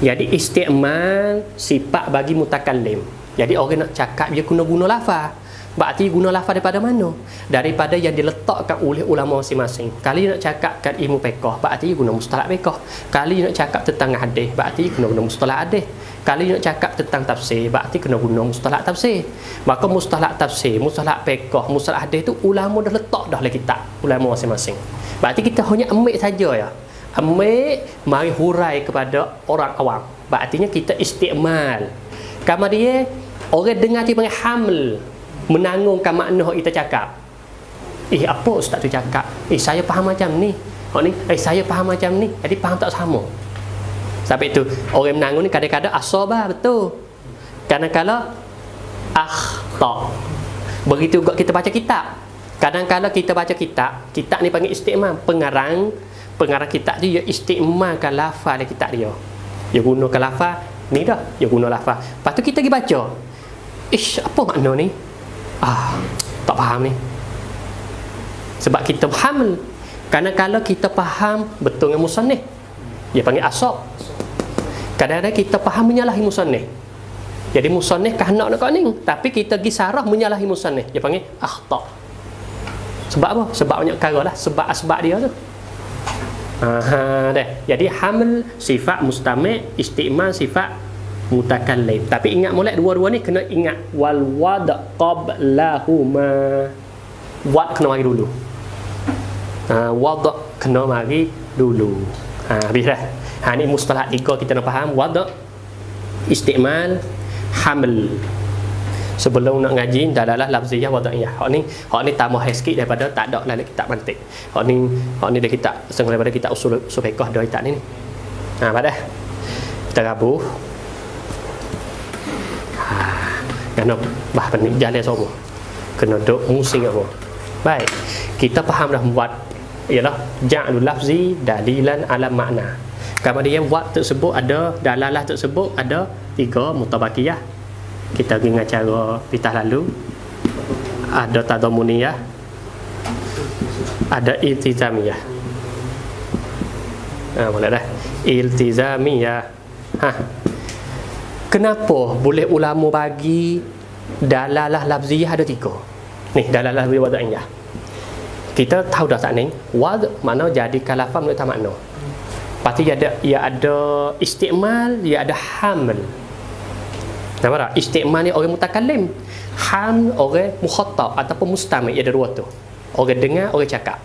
Jadi istimal sifat bagi mutakallim. Jadi orang nak cakap dia guna lafaz. Berarti guna lafaz daripada mana? Daripada yang diletakkan oleh ulama masing-masing. Kali nak cakapkan ilmu fiqh, berarti guna mustalah fiqh. Kali nak cakap tentang hadis, berarti kena guna mustalah hadis. Kali nak cakap tentang tafsir, berarti kena guna mustalah tafsir. Maka mustalah tafsir, mustalah fiqh, mustalah hadis tu ulama dah letak dah dalam kitab ulama masing-masing. Berarti kita hanya ambil saja ya. Ambil, mari hurai kepada orang awam. Berartinya kita istimal. Kemudian orang dengar dia panggil hamil, menanggungkan makna yang kita cakap. Apa ustaz tu cakap? Saya faham macam ni. Saya faham macam ni. Jadi faham tak sama. Sampai tu orang menanggung ni kadang-kadang asabah betul. Kadang-kadang akhta. Begitu juga kita baca kitab. Kadang-kadang kita baca kitab ni panggil istimal. Pengarang kitab dia istimalkan lafaz dalam kitab dia. Dia gunakan lafaz ni dah. Dia guna lafaz. Lepas tu kita pergi baca. Apa makna ni? Tak faham ni. Sebab kita faham. Kadang-kadang kita faham betul dengan musannif. Dia panggil asab. Kadang-kadang kita faham menyalahi musannif. Jadi musannif kahnak nak ni, tapi kita pergi sarah menyalahi musannif. Dia panggil akhta. Sebab apa? Sebab banyak perkara lah. Sebab dia tu. Jadi hamil sifat mustami', istimal sifat mutakallim. Tapi ingat molek dua-dua ni kena ingat wal wad' qablahuma. Wad kena mari dulu. Wad' kena mari dulu. Habis dah. Ni mustalah tiga kita nak faham. Wad', istimal, hamil. Sebelum nak ngaji dalalah lafziyah wada'iyah. Hak ni tambah sikit daripada tak ada dalam kitab mantik. Hak ni dah kitab setengah daripada kitab usul fiqh dah kitab ni. Pada kita rabuh. Kena bah pening jalan semua. Kena duk musing apa. Baik. Kita faham dah buat ialah ja'lul lafzi dalilan ala makna. Kemudian buat tersebut ada dalalah tersebut ada 3 mutabakiyah. Kita ingat cara pitah lalu. Ada tadamuniyah, ada iltizamiyah. Boleh dah. Iltizamiyah. Kenapa boleh ulama bagi dalalah lafziyah ada 3? Ni dalalah lafziyah wada'iyah. Kita tahu dah tak ni, wad makna jadi kalafam tak makna. Lepas tu ia ada istiqmal, ia ada haml. Nampak tak? Istiqmal ni orang mutakallim, ham orang mukhatab ataupun mustami', ada dua tu. Orang dengar, orang cakap.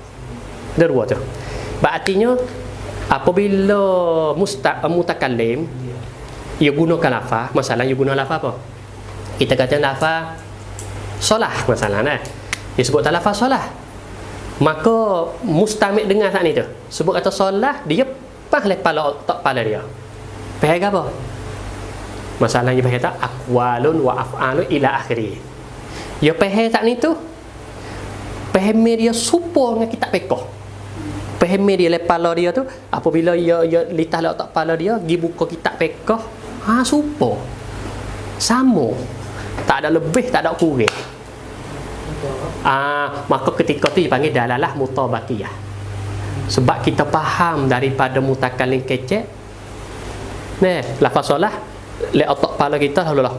Ada dua tu. Artinya apabila mutakallim ia gunakan lafaz, masalah ia guna lafaz apa? Kita kata lafaz solah masalah nah. Dia sebut lafaz solah. Maka mustami' dengar saat ni tu. Sebut kata solah, dia pas kepala otak kepala dia. Faham apa? Masalahnya dia kata aqwalun wa af'alun ila akhiri. Ya faham tak ni tu? Faham dia supo dengan kitab fiqh. Faham dia kepala dia tu apabila ia litah le otak kepala dia pergi buka kitab fiqh, supo. Sama. Tak ada lebih, tak ada kurang. Maka ketika tu dipanggil dalalah mutabaqiyah. Sebab kita faham daripada mutakallim kecek. Nah, lafaz solah le otak kepala kita lalulah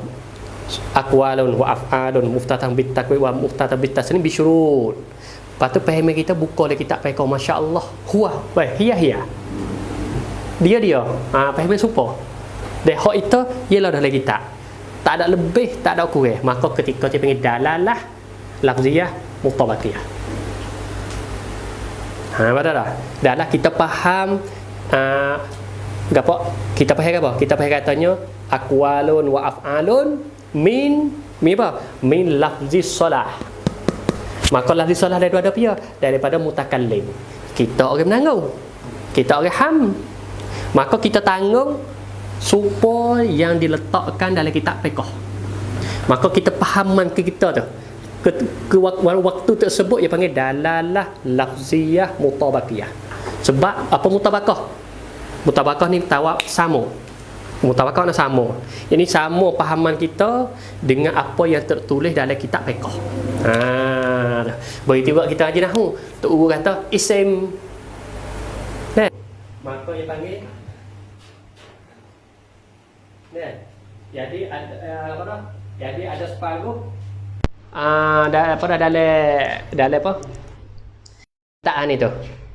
aqwalun wa af'alun muftatan bit taqwi wa muftatan bit tasnim bi syurut. Lepas tu faham kita buka le kitab fiqh, masya-Allah, huwa wa hiya. Dia. Faham supo. Dah hak itu ialah dalam kitab. Tak ada lebih, tak ada kurang. Maka ketika dia panggil dalalah lafziyah mutabaqiyah. Betul tak? Dalam kita faham apa? Kita faham apa? Kita faham katanya aqwalun wa af'alun min apa? Min lafzi solah. Maka lafzi solah daripada apa? Daripada mutakallim. Kita orang menanggung. Kita orang ham. Maka kita tanggung supaya yang diletakkan dalam kitab fiqh. Maka kita fahaman ke kita tu. Ke waktu tersebut dia panggil dalalah lafziyah mutabaqiyah. Sebab apa mutabaqah? Mutabaqah ni tawab sama. Mutabaqah nak sama. Ini sama pahaman kita dengan apa yang tertulis dalam kitab fiqh. Begitu juga kita ajar nahwu. Tok guru kata isim. Nah, maka dia panggil jadi ada apa dah? Jadi ada separuh dalam apa? Ta'an itu.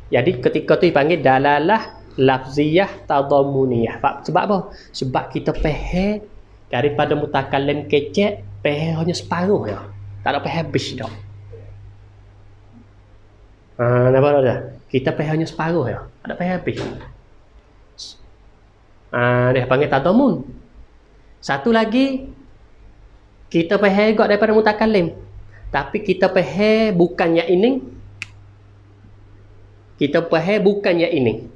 Jadi ketika tu dipanggil dalalah lafziyah tadammuniyah. Sebab apa? Sebab kita faham daripada mutakallim kecek, faham hanya separuh ya. Tak ada faham habis dah. Nampak dah? Kita faham hanya separuh ya. Tak ada faham habis. Dia panggil tadammun. Satu lagi kita faham juga daripada mutakallim, tapi kita faham bukan yang ini. Kita faham bukan yang ini.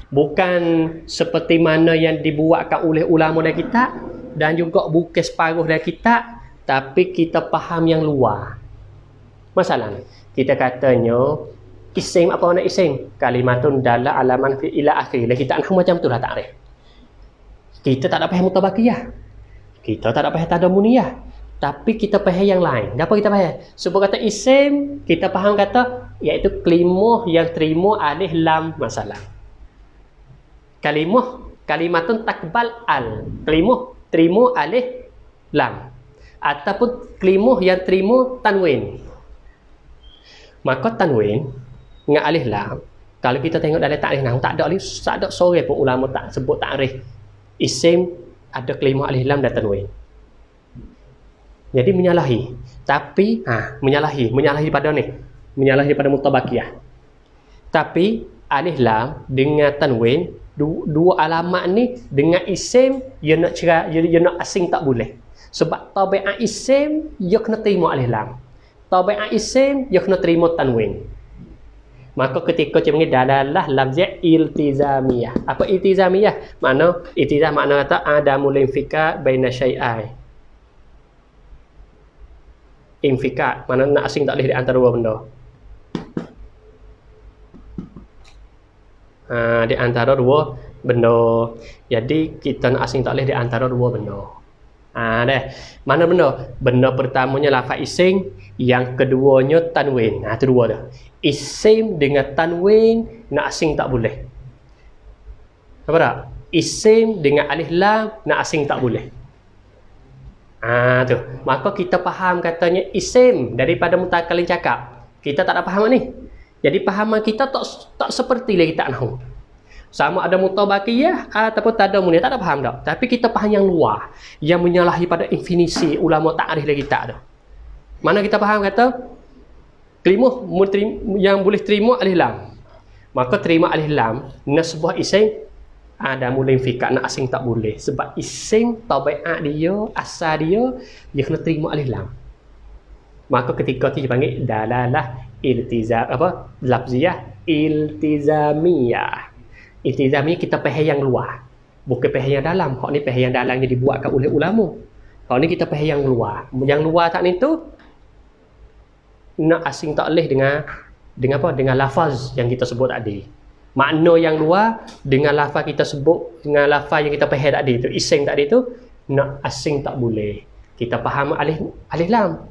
Bukan seperti mana yang dibuatkan oleh ulama dari kitab, dan juga bukan separuh dari kitab, tapi kita faham yang luar. Masalah kita katanya isim, apa makna isim? Kalimatun dalla alaman fi ila akhir. Kita nak macam tu lah takrif. Kita tak ada faham mutabaqiyah. Kita tak ada faham tadammuniyah. Tapi kita faham yang lain. Apa kita faham? Sebab kata isim, kita faham kata iaitu kalimah yang terima alif lam masalah. Kalimatun takbal al. Kalimah terima alif lam. Ataupun kalimah yang terima tanwin. Maka tanwin dengan alif lam, kalau kita tengok dalam takrif nahwu, tak ada sore pun ulama tak sebut takrif isim ada kalimah alif lam dan tanwin. Jadi menyalahi. Tapi menyalahi pada ni. Menyalahi pada mutabaqiyah. Tapi alif lam dengan tanwin, dua alamat ni dengan isim dia nak cerai, dia nak asing tak boleh. Sebab tabiat isim dia kena terima alif lam. Tabiat isim dia kena terima tanwin. Maka ketika dia panggil dalalah lafziyah iltizamiyah. Apa iltizamiyah? Makna iltizam makna kata adamul infika baina syai'ai. Infika makna nak asing tak boleh di antara dua benda. Di antara dua benda. Jadi kita nak asing tak boleh di antara dua benda. Mana benda? Benda pertamanya lafaz isim, yang keduanya tanwin. Itu dua dah. Isim dengan tanwin nak asing tak boleh. Apa tak? Isim dengan alif lam nak asing tak boleh. Tu. Maka kita faham katanya isim daripada mutakallim cakap. Kita tak ada faham ni. Jadi pahaman kita tak seperti lagi tak nahwu. Sama ada mutabakiyah ataupun tadamuniyah, tak ada faham tak? Tapi kita faham yang luar, yang menyalahi pada definisi ulama ta'rif lagi tak tu. Mana kita faham kata kelimah yang boleh terima alif lam. Maka terima alif lam nasbah isim ada mulai fikak nak asing tak boleh sebab isim tabiat dia, asal dia kena terima alif lam. Maka ketika tu dipanggil dalalah iltizam lafziyah iltizamiyah. Iltizamiyah kita faham yang luar, bukan faham yang dalam. Hak ni faham yang dalam yang dibuatkan oleh ulama. Hak ni kita faham yang luar. Yang luar tak ni tu nak asing tak boleh dengan apa? Dengan lafaz yang kita sebut tadi. Makna yang luar dengan lafaz kita sebut, dengan lafaz yang kita faham tadi tu, isim tadi tu, nak asing tak boleh. Kita faham alif lam.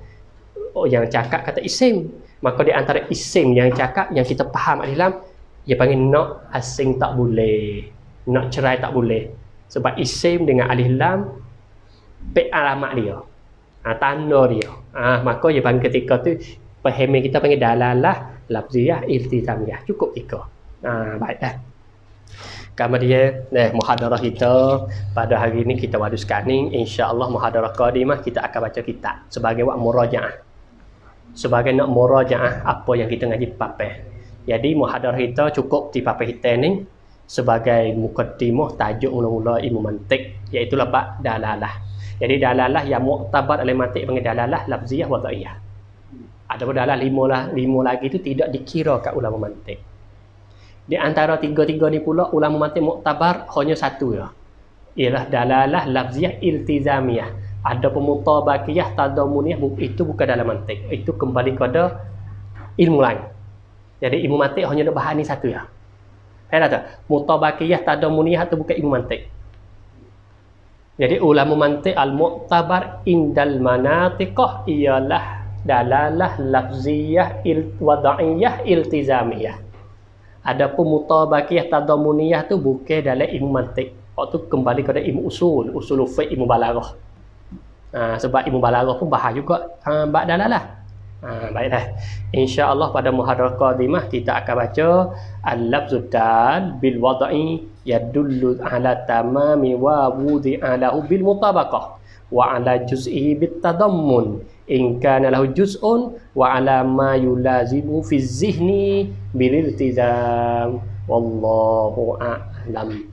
Oh, yang cakap kata isim. Maka di antara isim yang cakap yang kita faham alif lam, dia panggil nak asing tak boleh, nak cerai tak boleh. Sebab isim dengan alif lam pe alamat dia, tanda dia. Maka dia panggil ketika tu faham kita panggil dalalah lafziyah iltizamiyah. Cukup tiga. Baik dah. Kemudian muhadarah kita pada hari ini kita waduskan ni, insya-Allah muhadarah qadimah kita akan baca kitab sebagai wak murajaah. Sebagai nak murajaah apa yang kita ngaji papel. Jadi muhadarah kita cukup di papel kita ni sebagai mukaddimah tajuk mula-mula ilmu mantik, iaitu lafaz dalalah. Jadi dalalah yang muktabar oleh mantik panggil dalalah lafziyah wada'iyah. Ada dalalah lima lagi itu tidak dikira kat ulama mantik. Di antara tiga-tiga ni pula ulama mantik muktabar hanya satu ya. Ialah dalalah lafziyah iltizamiyah. Ada pemutabakiyah tadamuniyah, itu bukan dalam mantik. Itu kembali kepada ilmu lain. Jadi ilmu mantik hanya ada bahan ni satu ya. Faham tak? Mutabakiyah tadamuniyah itu bukan ilmu mantik. Jadi ulama mantik al-mu'tabar indal manatiqah ialah dalalah lafziyah wada'iyah iltizamiyah. Adapun mutabakiyah tadamuniyah tu bukan dalam ilmu mantik. Waktu kembali kepada ilmu usul fiqh, ilmu balaghah. Sebab ilmu balaghah pun bahas juga bab dalalah. Baiklah. Insya-Allah pada muhadarah qadimah kita akan baca al-lafzud dal bil wada'i yadullu ala tamami wa wudi'a lahu bil mutabaqah wa ala juz'ihi bit tadammun in kana lahu juz'un wa ala ma yulazimu fi zihni bil iltizam wallahu a'lam.